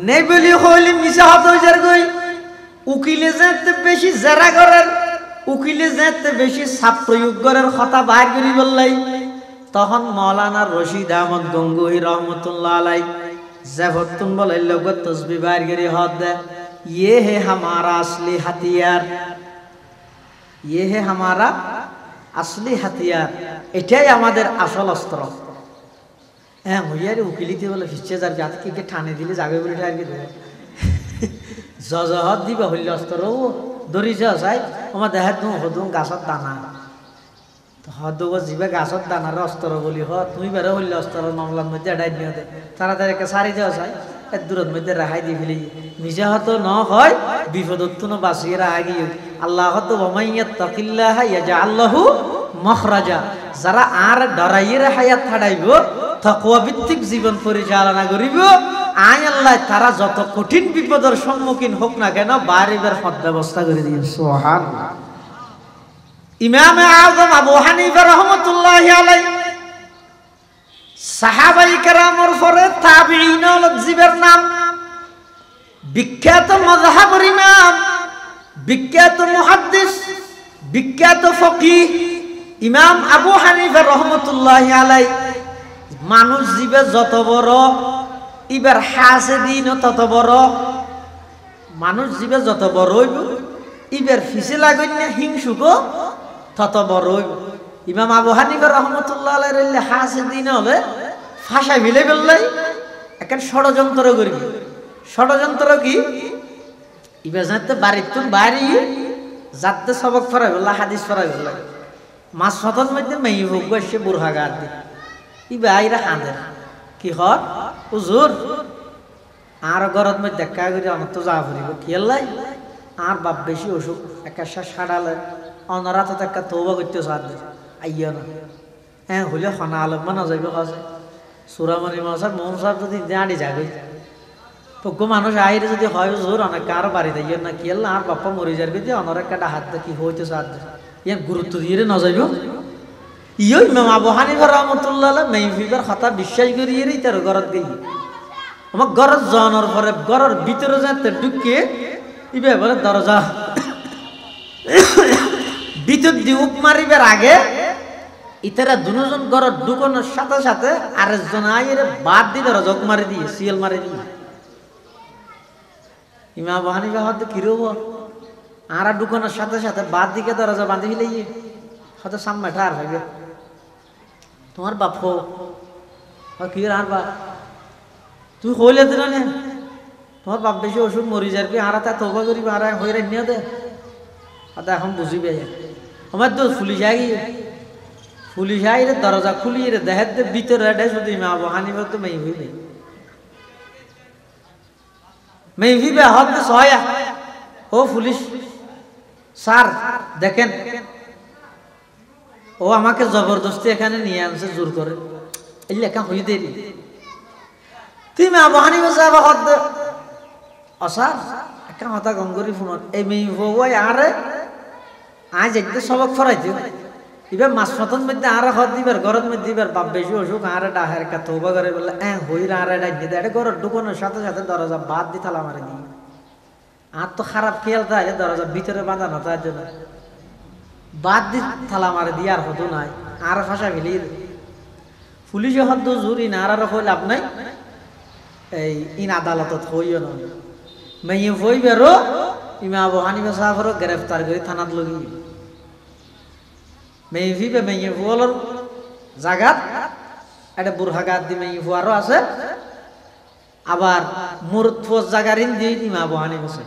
Speaker 1: নেই বলি হইলে মিশা হাতে হয়ে যার গই। উকিলে যেতে বেশি জেরা করার, উকিলে যেতে বেশি ছাপ প্রয়োগ করার কথা বাইর করি বললাই তখন মৌলানা রশিদ আহমদ গঙ্গোহী রহমতুল্লাহ আলাই জেভতুন বলে লোক তসবি বাইর করি হদ দে, ये है हमारा असली हथियार, ये है हमारा असली हथियार, এটাই আমাদের আসল অস্ত্র। হ্যাঁ হইয়ারে উকিলিতে বলে ফিসছে যার জাতকে ঠানে দিলে যাবে বলে ঠারকে দেবে জজহত দিবা হইলে অস্ত্র দরি যাই আমার দেখাত হদুম গাছত দানা হদ জিবে গাছত দানার অস্ত্র বলি হ তুমি বেরো হইলে অস্ত্রের মামলার মধ্যে এটাই নিয়ে দে তাড়াতাড়ি একটা সারি যাওয়া যায় এর দূরের মধ্যে রেহাই দিয়ে ফেলি নিজে হতো ন হয় বিপদত্ব বাঁচিয়ে রাহা গিয়ে আল্লাহ হতো ওমাইয়াত্তাকিল্লাহ ইয়াজআল লাহু মখরাজা, যারা আর ডরাইয়ে হায়াত ছাড়াইব তাকওয়া ভিত্তিক জীবন পরিচালনা করিব আয় আল্লাহ তারা যত কঠিন বিপদের সম্মুখীন হোক না কেন বাড়িবার পথ ব্যবস্থা করে দিন। সুবহানাল্লাহ। ইমাম আযম আবু হানিফা রাহমাতুল্লাহি আলাইহি সাহাবায়ে কেরামের পরে তাবিঈন জীবের নাম বিখ্যাত মাযহাবের ইমাম, বিখ্যাত মুহাদ্দিস, বিখ্যাত ফকিহ ইমাম আবু হানিফা রাহমাতুল্লাহি আলাইহি মানুষ জীবে যত বড় ইবার হাসেদিন তত বড়, মানুষ জীবে যত বড় হইব ইবার ফিসে লাগাই না হিংসুক তত বড় হইব। ইমাম আবু হানিফা রাহমাতুল্লাহ আলাইহি হাসেদিন হলে ফাঁসা মিলে ফেললাই একটা ষড়যন্ত্র করি। ষড়যন্ত্র কি? ইবার যাতে বাড়ির তো বাড়ি যাতে সবক ফরাই বললা হাদিস ফরাই বললা মাছ ফতন মধ্যে মেয়ে ভোগ সে বুড়হা গার দি ইবা আইরা কাঁদে কি হর হুজুর আর গরত মধ্যে দেখা করি আমার তো যা ফুরিব খেললাই আর বাপ বেশি অসুখ একটা সাড়ালে অনরা তো একটা তৌবা করতে সাথ আইয়া না হ্যাঁ হলে খানা আলম না যাইব কাছে সুরামণি মাসার মোহন সাহেব যদি দাঁড়ি যাবে পক্ষ মানুষ আইরে যদি হয় হুজুর অনেক কার বাড়ি যাইয়া না খেললা আর বাপ্পা মরে যাবে যে অনর একটা হাত কি হইতে সাথ ইয়ার গুরুত্ব দিয়ে না যাইব। ইয়ো ইমাম আবু হানিফা রাহমাতুল্লাহ আলাইহি মেহফিলের কথা বিশ্বাস করিয়েই তার ঘরত গই আমার ঘরত জানার পরে ঘরের ভিতরে যাতে ঢুকে ইবে বলে দরজা ভিতর দিয়ে উপ মারিবার আগে ইতারা দুজন ঘরত ঢুকানোর সাথে সাথে আরেকজন আইরে বাদ দিয়ে দরজা মারি দিয়ে সিএল মারি দিয়ে ইমাম আবু হানিফা হয়তো কিরব আর ঢুকানোর সাথে সাথে বাদ দিকে দরজা বাঁধি ফেলে হয়তো সামনে ঠার হবে তোমার বাপ হো কি আর বাপ তুই হইলে দিল না তোমার বাপ বেশি অসুখ মরি যাবি আর তা তবা করিব আর হয়ে নিয়ে দে এখন বুঝিবে আমার তো পুলিশ আই পুলিশ আইরে দরজা খুলিয়ে দেহের দে ভিতরে শুধু ইমাম আবু হানিফা তো মেয়ে হইবে মেয়ে হইবে হত সহায়া ও পুলিশ স্যার দেখেন ও আমাকে জবরদস্তি এখানে নিয়ে আনছে জোর করে এই লেখা হয়ে দেরি তুমি আবু হানিফা সাহেব হদ অসার একটা কথা গঙ্গরি ফোনত এই মেয়ে হওয়াই আরে আজ একদম সবক ফরাইতে এবার মাছ ফতন মধ্যে আর হদ দিবার ঘরের মধ্যে দিবার বাপ বেশি অসুখ আর ডাহের একটা তৌবা করে বললে হইরা আর ডাইনি দে এটা ঘরের ঢুকানোর সাথে সাথে দরজা বাদ দি থালা মারে দিই আর তো খারাপ খেয়াল থাকে দরজা ভিতরে বাঁধানো তার জন্য বাদ দি থালা মারে দিয়ে আর হতো নাই আর ফাঁসা ফেলি পুলিশে হদ জুরি না আর হইল লাভ নাই এই ইন আদালতত হইও না মেয়ে হই বেরো ইমাম আবু হানিফা সাহেবরও গ্রেফতার করে থানাত লগি মেয়ে ভিবে মেয়ে বলর জাগাত
Speaker 2: এটা বুরহা গাদ দিমে ফুয়ারও আছে আবার মুরত ফোজ জাগারিন দিয়ে ইমাম আবু হানিফা আছে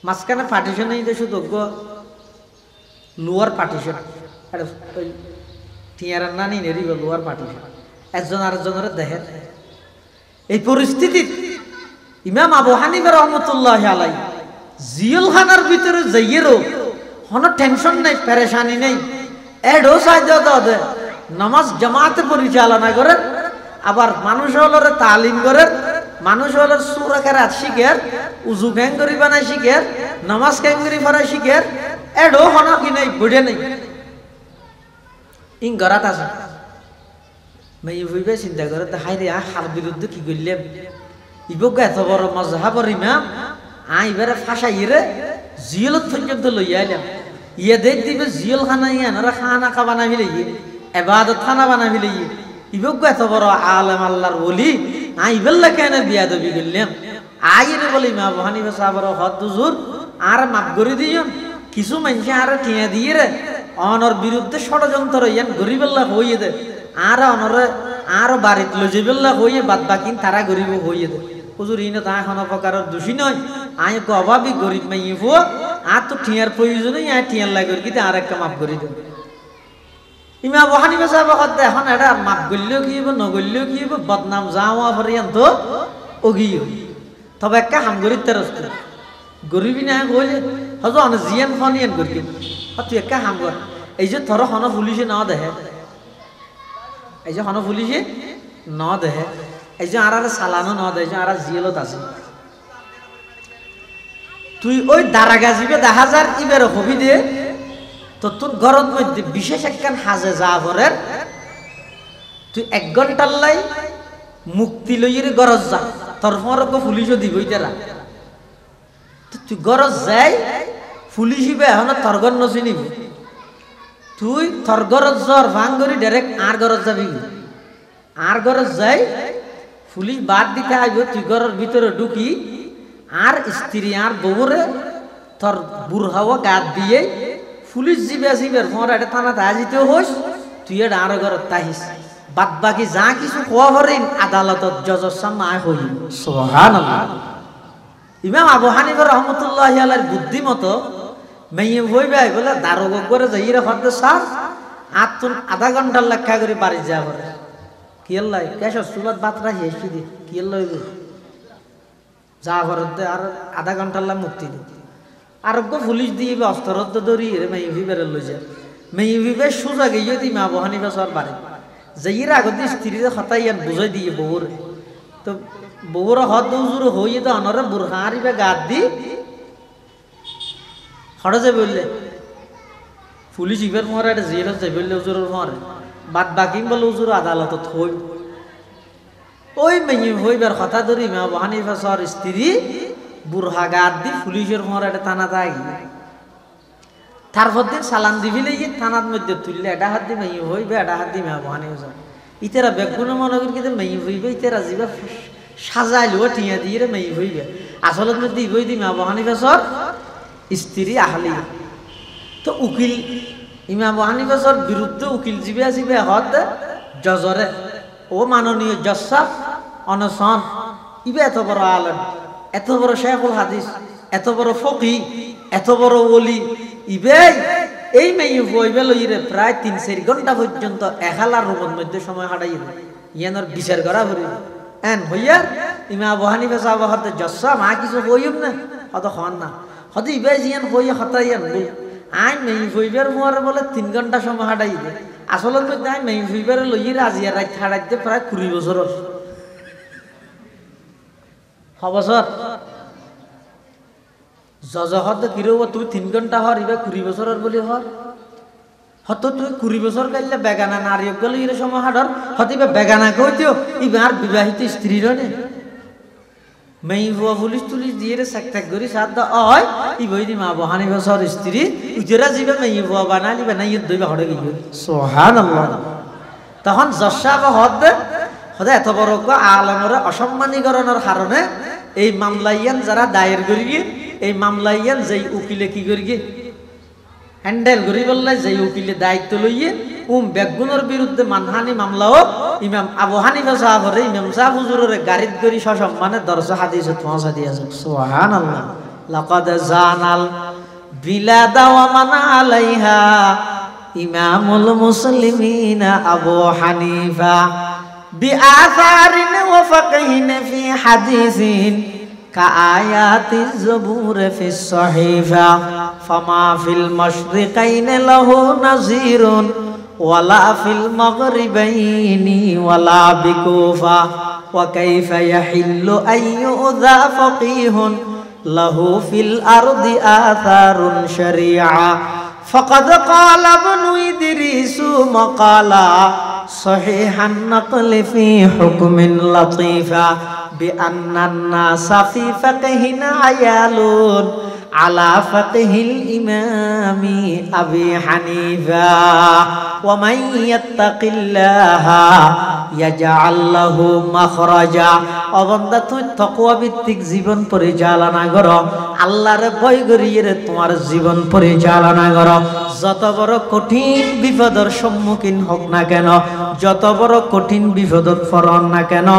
Speaker 2: মাঝখানে পার্টিশন এই দেশ যোগ্য লোয়ার পার্টিশন এটা ওই টিয়ারার নানি নেরিব লোয়ার পার্টিশন একজন আরেকজনের দেখেন এই পরিস্থিতি ইমাম আবু হানিফা রহমতুল্লাহ আলাই জিলখানার ভিতরে যাইয়েরও কোনো টেনশন নেই পেরেশানি নেই এডও সাহায্য দে নামাজ জামাতে পরিচালনা করেন আবার মানুষ হলরে তালিম করেন মানুষ হলর সূরা কেরাত শিখের উযু কেন করি বানাই শিখের নামাজ কেন করি পড়া শিখের এডও হনা কি নেই বুঝে নেই ইন গরাত আছে মাই হইবে চিন্তা করে হাই রে হার বিরুদ্ধে কি করলাম ইবক এত বড় মজহাবর ইমাম এবারে ফাঁসাই রে জিয়লত পর্যন্ত লইয়া আইলাম ইয়ে দেখ দিবে জিয়ল খানা ইয়ানারা খানা খা বানা ফেলে এবাদত খানা বানা ফেলে ইবক এত বড় আলেম আল্লাহর বলি ইবেল্লা কেন বিয়া দবি করলাম আইরে বলি ইমাম আবু হানিফা সাহাবার হদ হুজুর আর মাফ করে দিও কিছু মানুষ আর টিয়া দিয়ে রে অনর বিরুদ্ধে ষড়যন্ত্র ইয়ান গরিবেল্লা হইয়ে দে আর অনরে আর বাড়িত লজিবেল্লা হইয়ে বাদ বাকি তারা গরিব হইয়ে দে হুজুর ইনো তা কোনো প্রকারের দোষী নয় আয় কো অভাবী গরিব মাইয়ে ফো আর তো টিয়ার প্রয়োজনই আয় টিয়ার লাগে কিন্তু আর একটা মাফ করে দেন ইমাম আবু হানিফা সাহেব কথা এখন এটা মাফ করলেও কি হইব নগরলেও কি হইব বদনাম যাওয়া পর্যন্ত অগিয়ে তবে একটা হাম গরিব তেরো গরিবই না কইলে হজু অনেক জিয়ান ফনিয়ান করি তুই একটা হাম কর এই যে ধরো হন পুলিশে না দেখে এই যে হন পুলিশে ন দেখে এই যে আর সালানো ন দেয় আর জিয়েলত আছে তুই ওই দারাগা জিবে দেখা যার ইবের হবি দে তো তোর ঘরের মধ্যে বিশেষ একখান হাজে যা ভরের তুই 1 ঘন্টার লাই মুক্তি লইরে গরজ যা তোর ফরক পুলিশও দিবই তারা তুই গরজ যাই পুলিশ হিবে এখন তোর ঘর নচিনিব তুই তোর গরজ জ্বর ভাঙ করি ডাইরেক্ট আর গরজ যাবি আর গরজ যাই পুলিশ বাদ দিতে আইব তুই ঘরের ভিতরে ঢুকি আর স্ত্রী আর বউরে তোর বুড়হাওয়া গাদ দিয়ে পুলিশ জিবে জিবের ফোঁড়া এটা থানাতে আজিতেও হইস তুই এটা আর ঘরত তাহিস বাদ বাকি যা কিছু কোয়া হরিন আদালতত জজর সামনে আয় হই সুবহানাল্লাহ ইমাম আবু হানিফা রহমতুল্লাহ আলাইহির বুদ্ধিমতো মেয়ে হইবে বলে দারোগ করে যাইরে হতে স্যার আর তুই আধা ঘন্টার লেখা করে বাড়ি যা করে কি আল্লাহ কেশ সুলত বাতরা হেসি দি কি আল্লাহ যা ঘরতে আর আধা ঘন্টার লাগ মুক্তি দি আরোগ্য পুলিশ দিয়ে অস্ত্রত ধরি রে মেয়ে ভিবের লই যায় মেয়ে ভিবে সোজা গিয়ে দি মা আবু হানিফা সর বাড়ি যাইরে আগতে স্ত্রীরে হতাইয়ান বুঝাই দিয়ে বউর তো বউর হদ উজুর হইয়ে তো অনরে বুরহা আরিবে গাদ দি হড়ে যে বললে পুলিশ ইবের মরে এটা জেলত যাই বললে উজুরের মরে বাদ বাকি বলে উজুর আদালতত হই ওই মেয়ে হইবার কথা ধরি মা আবু হানিফা সর স্ত্রী বুরহা গাদ দি পুলিশের মরে এটা থানা তাই তারপর দিন সালান দিবি লেগে থানার মধ্যে তুললে এটা হাত দি মেয়ে হইবে এটা হাত দি মা আবু হানিফা সর ইতেরা বেগুন মনে করি কিন্তু মেয়ে হইবে ইতেরা যাবে সাজাইলো টিয়া দিয়ে রে মেয়ে হইবে আসলত মধ্যে ইবই দি মা আবু হানিফা সর স্ত্রী আহলি তো উকিল ইমাম আবু হানিফা সর বিরুদ্ধে উকিল জিবে আসিবে হদ জজরে ও মাননীয় জজ সাহেব অনশন ইবে এত বড় আলেম এত বড় শেখুল হাদিস এত বড় ফকি এত বড় ওলি ইবে এই মেয়ে হইবে লইরে প্রায় 3-4 ঘন্টা পর্যন্ত একালার রূপের মধ্যে সময় হাঁটাই ইয়ানোর বিচার করা হরি এন হইয়া ইমাম আবু হানিফা সাহেব হতে জজ সাহেব কিছু হইব না হত হন না হতে ইবে জিয়ান হইয়া হতাইয়ান বল আই মেয়ে হইবার মোয়ারে বলে 3 ঘন্টা সময় হাঁটাই দে আসলের মধ্যে আই মেয়ে হইবার লইরে আজিয়া রাত হাঁটাইতে প্রায় 20 বছর বছর জজ হত কিরব তুই 3 ঘন্টা হর ইবে 20 বছরের বলি হর হত তুই 20 বছর গাইলে বেগানা নারী গেল ইরে সময় হাডর হতিবে বেগানা কইতেও ইবে আর বিবাহিত স্ত্রী রনে মেয়ে হুয়া পুলিশ তুলিশ দিয়ে রে সাকতাক করি সাদ হয় ইবই দি মা আবু হানিফা সর স্ত্রী উজরা জিবে মেয়ে হুয়া বানালিবে না ইয়ে দইবে হড়ে গিয়ে সুবহানাল্লাহ তখন জশা বা হদ হদে এত বড় আলমের অসম্মানীকরণের কারণে এই মামলাইয়ান যারা দায়ের করি এই মামলাইয়ান যেই উকিলে কি করি হ্যান্ডেল করি বললে যে উকিলে দায়িত্ব লইয়ে বেগুনের বিরুদ্ধে মানহানি মামলাও ইমাম আবু হানিফা সাহাবরে ইমাম সাহেব হুজুরের গাড়িত করি সসম্মানে দরজা হাদিসে পৌঁছা দিয়েছে সুবহানাল্লাহ লাকাদ জানাল বিলাদা ওয়া মান আলাইহা ইমামুল মুসলিমিন আবু হানিফা বিআসারিন ওয়া ফাকহিন ফি হাদিসিন কাআয়াতিজ জবুর ফিস সহিফা ফামা ফিল মাশরিকাইন লাহু নাযীরুন ওয়ালা ফিল মাগরিবাইনি ওয়ালা বিকুফা ওয়া কাইফা ইয়াহিল্লু আইয়ুযা ফাকিহুন লাহু ফিল আরদি আথারুন শারিআ ফাকাদ ক্বালা ইবনু ইদরিস মাকালা সহিহান নাকলি ফি হুকমিন লাতীফা বিআন্না আন-নাসা ফি ফাকহিন আয়ালুন আলা ফাকহিল ইমামি আবি হানিফা ওয়া মান ইয়াত্তাকিল্লাহা ইয়াজআল লাহু মাখরাজা। ও বান্দা তুই তাকওয়া ভিত্তিক জীবন পরিচালনা করো, আল্লাহর ভয় করিয়ে তোমার জীবন পরিচালনা করো। যত বড় কঠিন বিপদের সম্মুখীন হোক না কেন, যত বড় কঠিন বিপদত পড়ন না কেন,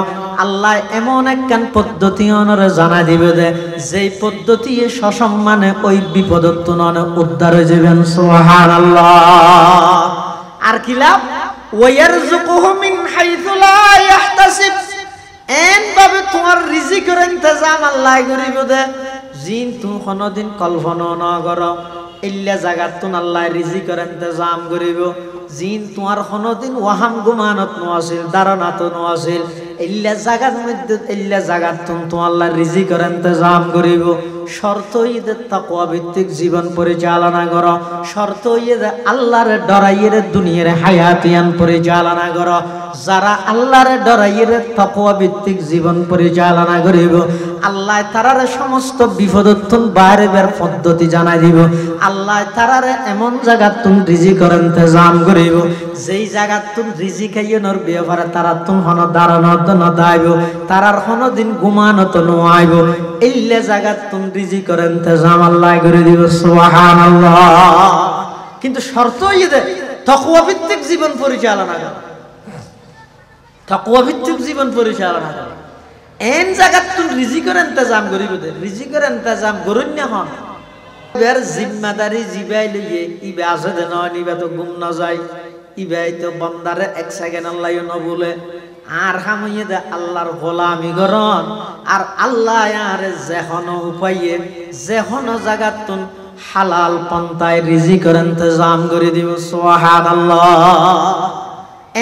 Speaker 2: আল্লাহ এমন একখান পদ্ধতি অনরে জানা দিবে দে যেই পদ্ধতি সসম্মানে ওই বিপদত তুননে উদ্ধার হয়ে যাবেন। সুবহানাল্লাহ। আর কি লাভ? ওয়ারযুকুহু মিন হাইথু লা ইয়াহতাসিব। এন ভাবে তোমার রিজিকের ইন্তজাম আল্লাহ করিব দে জিন তুমি কোনদিন কল্পনা না করো। ইল্লা জাগাত তুন আল্লাহ রিজিকের ইন্তজাম করিব জিন তোমার কোনদিন ওয়াহাম গুমানত ন আছিল, ধারণাত ন আছিল। ইল্লা জাগাত মধ্যে ইল্লা জাগাত তুন আল্লাহ রিজিকের ইন্তজাম করিব। শর্ত ইদে তাকওয়া ভিত্তিক জীবন পরিচালনা করো, শর্ত ইদে আল্লাহরে ডরাইয়ে দুনিয়ার হায়াতিয়ান পরিচালনা করো। যারা আল্লাহরে ডরাইয়ে তাকওয়া ভিত্তিক জীবন পরিচালনা করিব, আল্লাহ তারারে সমস্ত বিপদতুন বাইরে বের পদ্ধতি জানাই দিব। আল্লাহ তারারে এমন জায়গাতুন রিজিকের ইন্তজাম করিব যেই জায়গাতুন রিজিক আইয়নর ব্যাপারে তারা তুন হন দারনত ন দাইব, তারার হন দিন গুমানত ন আইব। ইল্লা জায়গাতুন রিজিকের ইন্তজাম আল্লাহ করে দিব। সুবহানাল্লাহ। কিন্তু শর্ত ইদে তাকওয়া ভিত্তিক জীবন পরিচালনা কর, তাকওয়া ভিত্তিক জীবন পরিচালনা কর। এন জায়গাত তুই রিজিকের ইন্তজাম করিব দে, রিজিকের ইন্তজাম করুন না হন এর জিম্মাদারি জিবাই লইয়ে ইবে আছে দে নয় নিবা তো গুম না যায়, ইবাই তো বান্দারে এক সেকেন্ড আল্লাহ ন বলে আর হামিয়ে দে আল্লাহর গোলামি করন। আর আল্লাহ আর যেহন উপায়ে যেহন জায়গাত তুই হালাল পন্থায় রিজিকের ইন্তজাম করে দিব। সুবহানাল্লাহ।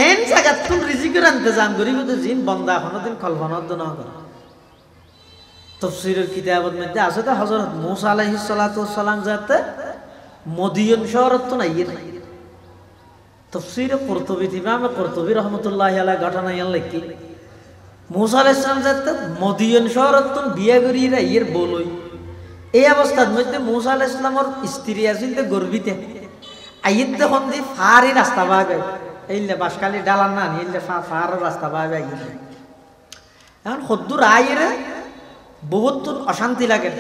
Speaker 2: এন জায়গাত তুই রিজিকের ইন্তজাম করিব তো জিন বান্দা কোনদিন কল্পনা না করে। তাফসীরের কিতাবের মধ্যে আছে তো হযরত মূসা আলাইহিস সালাতু ওয়াস সালাম যাতে মদিয়ন শহরত তো নাই। তাফসীরে কুরতুবী ইমাম কুরতুবী রাহমাতুল্লাহি আলাইহি ঘটনা ইয়ান লিখি মূসা আলাইহিস সালাম যাতে মদিয়ন শহরত তো বিয়া করিরা ইয়ের বলই। এই অবস্থার মধ্যে মূসা আলাইহিস সালামের স্ত্রী আছিল তে গর্বিতে আইত যখন দি ফারি রাস্তা পাবে এইলে বাসকালি ডালান না নিলে ফার রাস্তা পাবে আইত এখন খদ্দুর আইরে বহুত অশান্তি লাগে,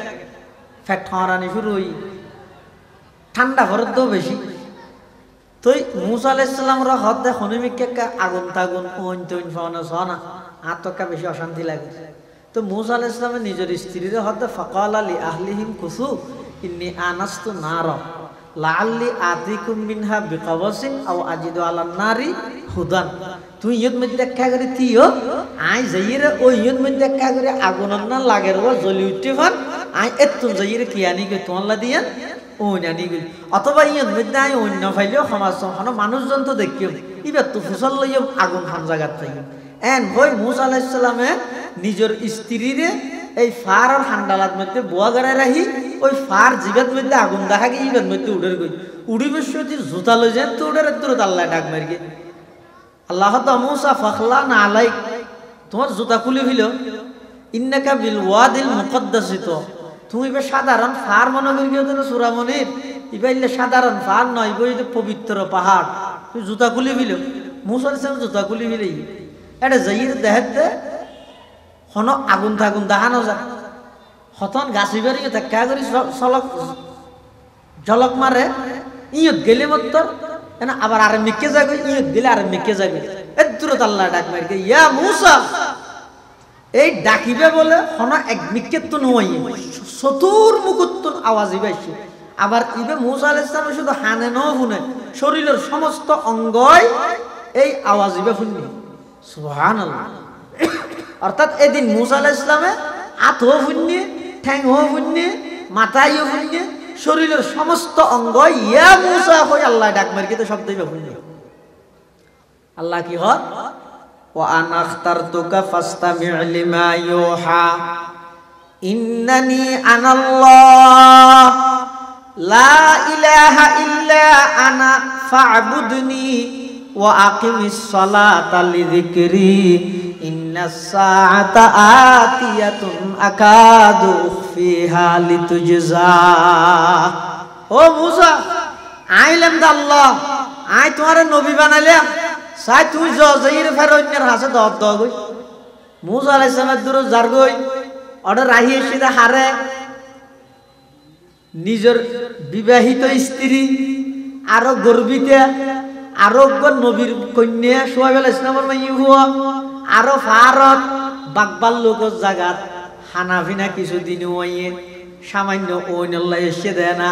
Speaker 2: ফ্যাট হারানি শুরু হই ঠান্ডা ভরত বেশি। তো মূসা আলাইহিস সালামর হদে খনিমিকে আগুন তাগুন ওন তৈন ফাওনা সনা আতকা বেশি অশান্তি লাগে। তো মূসা আলাইহিস সালামের নিজের স্ত্রীর হদে ফাকালা লি আহলিহিম কুসু ইন্নী আনাস্তু নারা লাআল্লি আতিকুম মিনহা বিকাওয়াসিন আও আজিদু আলান নারি হুদান। তুই ইয়ত মধ্যে দেখা করে তিও আই যাইরে ওই ইয়ত মধ্যে দেখা করে আগুন না লাগে রে জ্বলি উঠতে পার আই এত যাইরে কি আনি কে তোলা দিয়া ও জানি গই। অথবা ইয়ত মধ্যে আই অন্য ফাইলেও সমাজ হন মানুষজন তো দেখিও ইবার তো ফুসল লইও আগুন খান জায়গা থেকে এন ওই মূসা আলাইহিস সালামে নিজের স্ত্রীরে এই ফার আর হান্ডালার মধ্যে বোয়া গড়ায় রাখি ওই ফার জিগাত মধ্যে আগুন দেখা গিয়ে ইবার মধ্যে উড়ের গই উড়িবে সত্যি জুতা লই যান তো উড়ের দূরত আল্লাহ ডাক মারগে আল্লাহ তো মূসা ফাখলা না আলাইক তোমার জুতা খুলে হইল ইন্নাকা বিল ওয়াদিল মুকদ্দাসিত। তুমি বে সাধারণ ফার মনে করি কেউ তো সূরা মনির ইবাইলে সাধারণ ফার নয় বই পবিত্র পাহাড় তুই জুতা খুলে হইল মূসা আলাইহিস সালাম জুতা খুলে হইলে এটা যাইর দেখাতে হন আগুন থাগুন দেখানো যায় হতন গাছি বাড়ি দেখা করি চলক ঝলক মারে ইয়ত গেলে মত্তর না আবার আর মিকে যাবে ইয়ত গেলে আর মিকে যাবে এর দূরত আল্লাহ ডাক মারকে ইয়া মুসা এই ডাকিবে বলে হনা এক মিকে তো নয় চতুর মুকুত্তন আওয়াজ ইবাইছে আবার ইবে মুসা আলাইহিস সালাম শুধু হানে ন শুনে শরীরের সমস্ত অঙ্গই এই আওয়াজ ইবে শুনি সুবহানাল্লাহ অর্থাৎ এদিন মুসা আলাইহিস সালামে হাত হো শুনি ঠ্যাং হো শুনি মাথায়ও শুনি শরীরের সমস্ত অঙ্গ ইয়া মুসা কই আল্লাহ ডাক মারি কিন্তু শব্দ ইবে শুনি আল্লাহ কি হয় ওয়া আনা আখতারতুকা ফাসতামি' লিমা ইউহা ইন্নানি আনাল্লাহ লা ইলাহা ইল্লা আনা ফা'বুদনি ওয়া আকিমিস সালাতা লিযিকরি ইন্নাস সাআতা আতিয়াতুন আকাদু উখফিহা লিতুজজা ও মুসা আইলাম দা আল্লাহ আই তোমারে নবী বানাইলাম সাই তুই জয়ীর ফেরনের হাসে দব দগই মুসা আলাইহিস সালামের দূর জার গই অর্ডার রাহি এসে হারে নিজের বিবাহিত স্ত্রী আরো গর্বিত আরো নবীর কন্যা সোহাইব আলাইহিস সালামের মাইয়ু হুয়া আরো ফারত বাকবাল লোকের জায়গাত হানাফিনা কিছুদিন ওয়ে সামান্য ওইনল্লাহ এসে দেয় না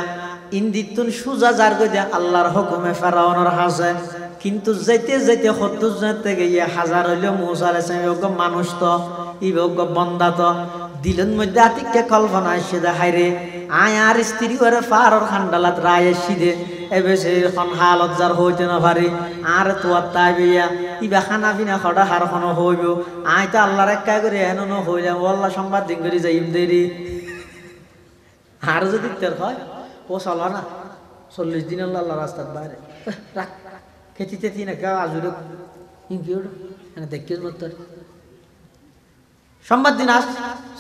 Speaker 2: ইন্দিতুন সুজা জার গই দে আল্লাহর হুকুমে ফেরাউনের হাসে কিন্তু যেতে যেতে 70 জন থেকে হাজার হইল মুসা আলাইহিস সালাম মানুষ তো ইবগ বন্দা তো দিলেন মধ্যে আতিকে কল্পনা এসে দেখাই রে আয় আর স্ত্রী ওরে ফারর খান্ডালাত রায় এসে দে এবে সে এখন হালত যার হইতে না পারি আর তোয়ার তাই বিয়া ইবা খানা পিনা খড়া হার কোনো হইব আয় তো আল্লাহর একা করে এনো ন হইলাম আল্লাহ সংবাদ দিন করে যাইম দেরি আর যদি তের হয় ও চলো না 40 দিন আল্লাহ রাস্তার বাইরে রাখ খেতিতে তিন একা আজুরে ইনকিউড মানে দেখিস মতো সংবাদ দিন আস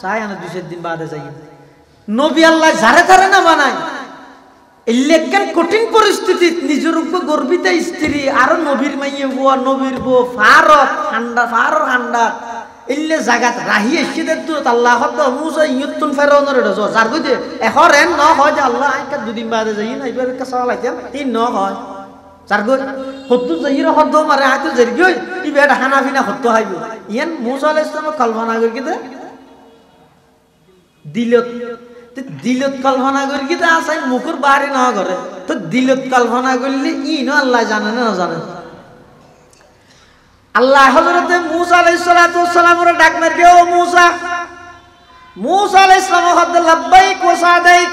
Speaker 2: চাই আনা 2 দিন বাদে যাই নবী আল্লাহ যারে তারে না বানায় ইলেকান কঠিন পরিস্থিতি নিজের উপর গর্বিত স্ত্রী আর নবীর মাইয়ে বুয়া নবীর বউ ফারত ঠান্ডা ফারর ঠান্ডা ইল্লে জাগাত রাহি এসেদের তো আল্লাহ হদ মুসা ইয়তুন ফেরাউনের রে যার কইতে এখরেন ন হয় যে আল্লাহ আইকা 2 দিন বাদে যাই না এবার কা চালাইতাম তিন ন হয় যার কই হদ্দু যাইরা হদ্দ মারে আইতো জেরগি হই ইবেটা হানাফিনা হদ্দ হাইব ইয়ান মুসা আলাইহিস সালাম কল্পনা করি কিতে দিলত কল্পনা করি কিতে আসাই মুখর বাড়ি না করে তো দিলত কল্পনা করলে ই ন আল্লাহ জানে না জানে আল্লাহ হযরত মুসা আলাইহিস সালাতু ওয়াস সালামের ডাক মারকে ও মুসা মুসা আলাইহিস সালাম হদ লাব্বাইক ওয়া সাদাইক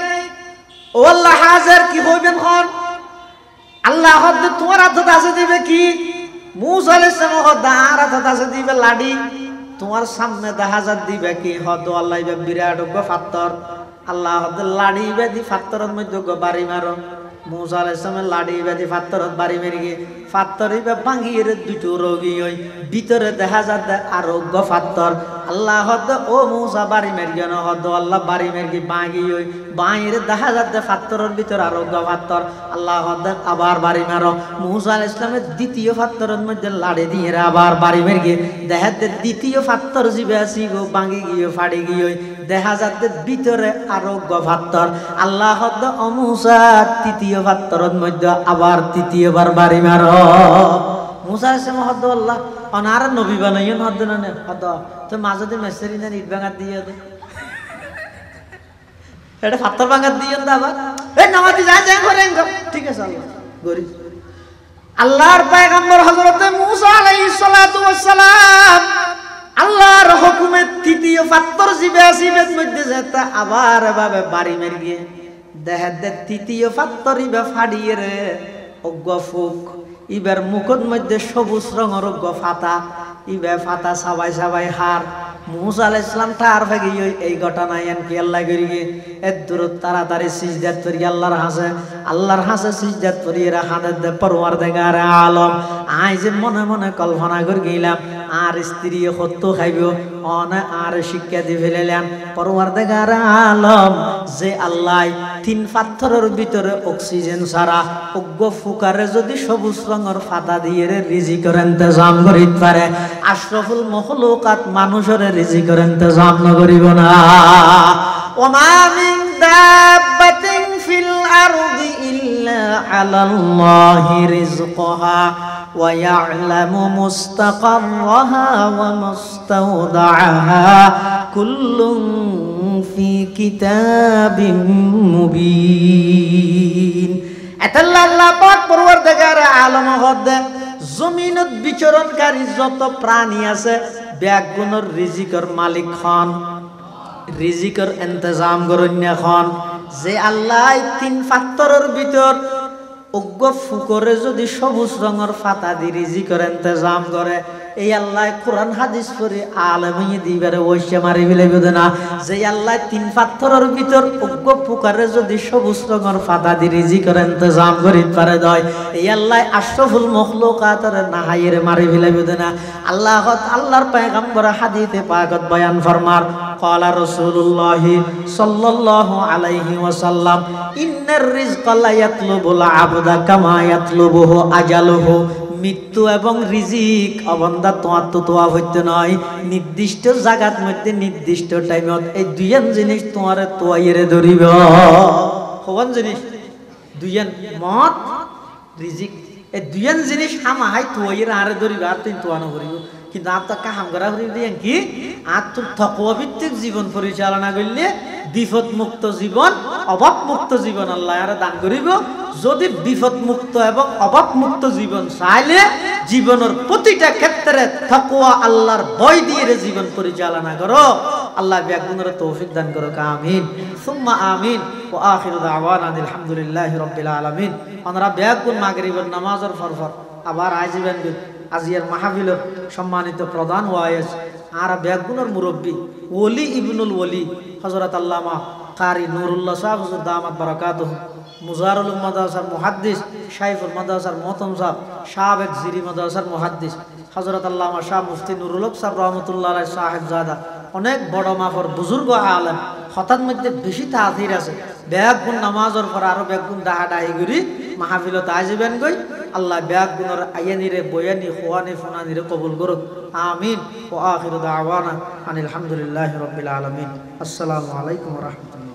Speaker 2: ও আল্লাহ হাজির কি হইবেন খন আল্লাহ হদ তোমার হাতে আছে দিবে কি মুসা আলাইহিস সালাম হদ আর হাতে আছে দিবে লাডি তোমার সামনে দেখাজাত দিবে কি হদ আল্লাহ ইবে বিরাট পাথর আল্লাহ হদ লাডি বেদি পাথরের মধ্যে বাড়ি মারো মুসা আলাইহিস সালাম লাডি বেদি পাথরত বাড়ি মেরিগে পাথরিবে ভাঙিয়ে দুটো রোগী হই ভিতরে দেখাজাত আরোগ্য পাথর আল্লাহ হদ ও মুসা বাড়ি মেরিগে না হদ আল্লাহ বাড়ি মেরিগে ভাঙি হই বাইরে দেখাজাত পাথরের ভিতর আরোগ্য পাথর আল্লাহ হদ আবার বাড়ি মারো মুসা আলাইহিস সালামের দ্বিতীয় পাথরের মধ্যে লাড়ি দিয়ে আবার বাড়ি মেরিগে দেখাতে দ্বিতীয় পাথর জিবে আসি গো ভাঙি গিয়ে ফাড়ি গিয়ে দেখাজাত ভিতরে আরোগ্য পাথর আল্লাহ হদ ও মুসা তৃতীয় পাথরের মধ্যে আবার তৃতীয়বার বাড়ি মারো মুসা আলাইহিস সালাম হদ আল্লাহ অনার নবী বানাইন হদ না হদ তো মাঝে মেসেরি না ইট ভাঙা দিয়ে দে এটা পাথর ভাঙা দিয়ে দে আবার এই নামাজি যা যা করেন ঠিক আছে আল্লাহ গরি আল্লাহর পয়গম্বর হযরত মুসা আলাইহিস সালাতু ওয়াস সালাম আল্লাহর হুকুমে তৃতীয় পাথর জিবে আসিবের মধ্যে যেতে আবার এভাবে বাড়ি মেরে গিয়ে দেহে তৃতীয় পাথর ইবা ফাড়িয়ে রে অজ্ঞ ফুক ইবার মুখের মধ্যে সবুজ রঙের অজ্ঞ ফাতা ইবে ফাতা সাবাই সাবাই হার মুসা আলাইহিস সালাম তার ভাগে এই ঘটনা এনকি আল্লাহ করিগে এত দূর তাড়াতাড়ি সিজদাত করি আল্লাহর হাসে সিজদাত করি এরা হাতে দে পরওয়ারদিগার আলম আই যে মনে মনে কল্পনা করে গেলাম আর স্ত্রী হত্য খাইব অনে আর শিক্ষা দি ফেলেলেন পরওয়ারদিগার আলম যে আল্লাহ তিন পাথরের ভিতরে অক্সিজেন ছাড়া অজ্ঞ ফুকারে যদি সবুজ রঙের ফাতা দিয়ে রিজিকের ইন্তজাম করিতে পারে আশরাফুল মখলুকাত মানুষের রিজিকের ইন্তজাম না করিব না ওমা মিন দাব্বাতিন ফিল আরদি ইল্লা আলাল্লাহি রিজকুহা ওয়া ইয়ালামু মুস্তাকাররাহা ওয়া মুস্তাওদাআহা কুল্লুন ফি কিতাবিন মুবিন। এতাল্লাহ আল্লাহ পাক পরওয়ারদিগার আলম হদে জমিনত বিচরণকারী যত প্রাণী আছে ব্যাগুণর রিজিকর মালিক খন, রিজিকর ইন্তজাম করন্যা খন। যে আল্লাহ তিন ফাত্তরের ভিতর অজ্ঞ ফুকরে যদি সবুজ রঙের ফাতা দি রিজিকর ইন্তজাম করে, এই আল্লাহ কোরআন হাদিস পড়ে আলমী দিবারে ওইসে মারি ফেলাইব না। যে আল্লাহ তিন পাথরের ভিতর অজ্ঞ ফুকারে যদি সবুজ রঙের ফাতা দি রিজিকর ইন্তজাম করিত পারে দয়, এই আল্লাহ আশরাফুল মখলুকাতের নাহাইরে মারি ফেলাইব না। আল্লাহর পয়গম্বর হাদিসে পাকত বয়ান ফরমার ক্বালা রাসূলুল্লাহ সাল্লাল্লাহু আলাইহি ওয়াসাল্লাম ইন্নার রিজকা লা ইয়াতলুবুল আবদা কামা ইয়াতলুবুহু আজালুহু। মৃত্যু এবং রিজিক অবন্দা তোমার তো তোয়া হইতে নয়, নির্দিষ্ট জায়গার মধ্যে নির্দিষ্ট টাইমত এই দুইয়ান জিনিস তোমার তোয়াইরে ধরিব। হওয়ান জিনিস দুইয়ান মত রিজিক, এই দুইয়ান জিনিস হামাহাই তোয়াইরে আরে ধরিব আর তুই তোয়ানো করিব। কিন্তু আর তো কাহাম করা করি দিয়েন কি আর তোর তকওয়া ভিত্তিক জীবন পরিচালনা করলে বিপদ মুক্ত জীবন, অভাব মুক্ত জীবন আল্লাহ আর দান করিব। যদি বিপদ মুক্ত এবং অভাব মুক্ত জীবন চাইলে জীবনের প্রতিটা ক্ষেত্রে তাকওয়া আল্লাহর ভয় দিয়ে জীবন পরিচালনা করো। আল্লাহ ব্যাগুনের তৌফিক দান করো, আমিন সুম্মা আমিন। ওয়া আখিরু দাওয়ানা আলহামদুলিল্লাহি রাব্বিল আলামিন। আমরা ব্যাগুন মাগরিবের নামাজের পরপর আবার আইজিবেন আজিয়ার মাহফিলের সম্মানিত প্রধান ওয়াইজ আর ব্যাগুনের মুরব্বী ওলি ইবনুল ওলি হযরত আল্লামা কারি নুরুল্লাহ সাহেব হুজুর দামাত বারাকাতুহু, মুজারুল মাদ্রাসার মুহাদ্দিস শাইখুল মাদ্রাসার মোহতম সাহেব, সাবেক জিরি মাদ্রাসার মুহাদ্দিস হযরত আল্লামা শাহ মুফতি নুরুল হক সাহেব রহমাতুল্লাহ আলাইহি সাহেবজাদা, অনেক বড় মাফর বুজুর্গ আলেম। হঠাৎ মধ্যে বেশি তাআথির আছে। ব্যাগুন নামাজের পর আরো ব্যাগুন ডাহাডাহি করি মাহফিলত আইজিবেন গই। আল্লাহ ব্যাগুনের আয়ানিরে বয়ানি খোয়ানি ফোনানিরে কবুল করুক, আমিন। ওয়া আখিরু দাওয়ানা আনিল হামদুলিল্লাহি রাব্বিল আলামিন। আসসালামু আলাইকুম ওয়া রাহমাতুল্লাহ।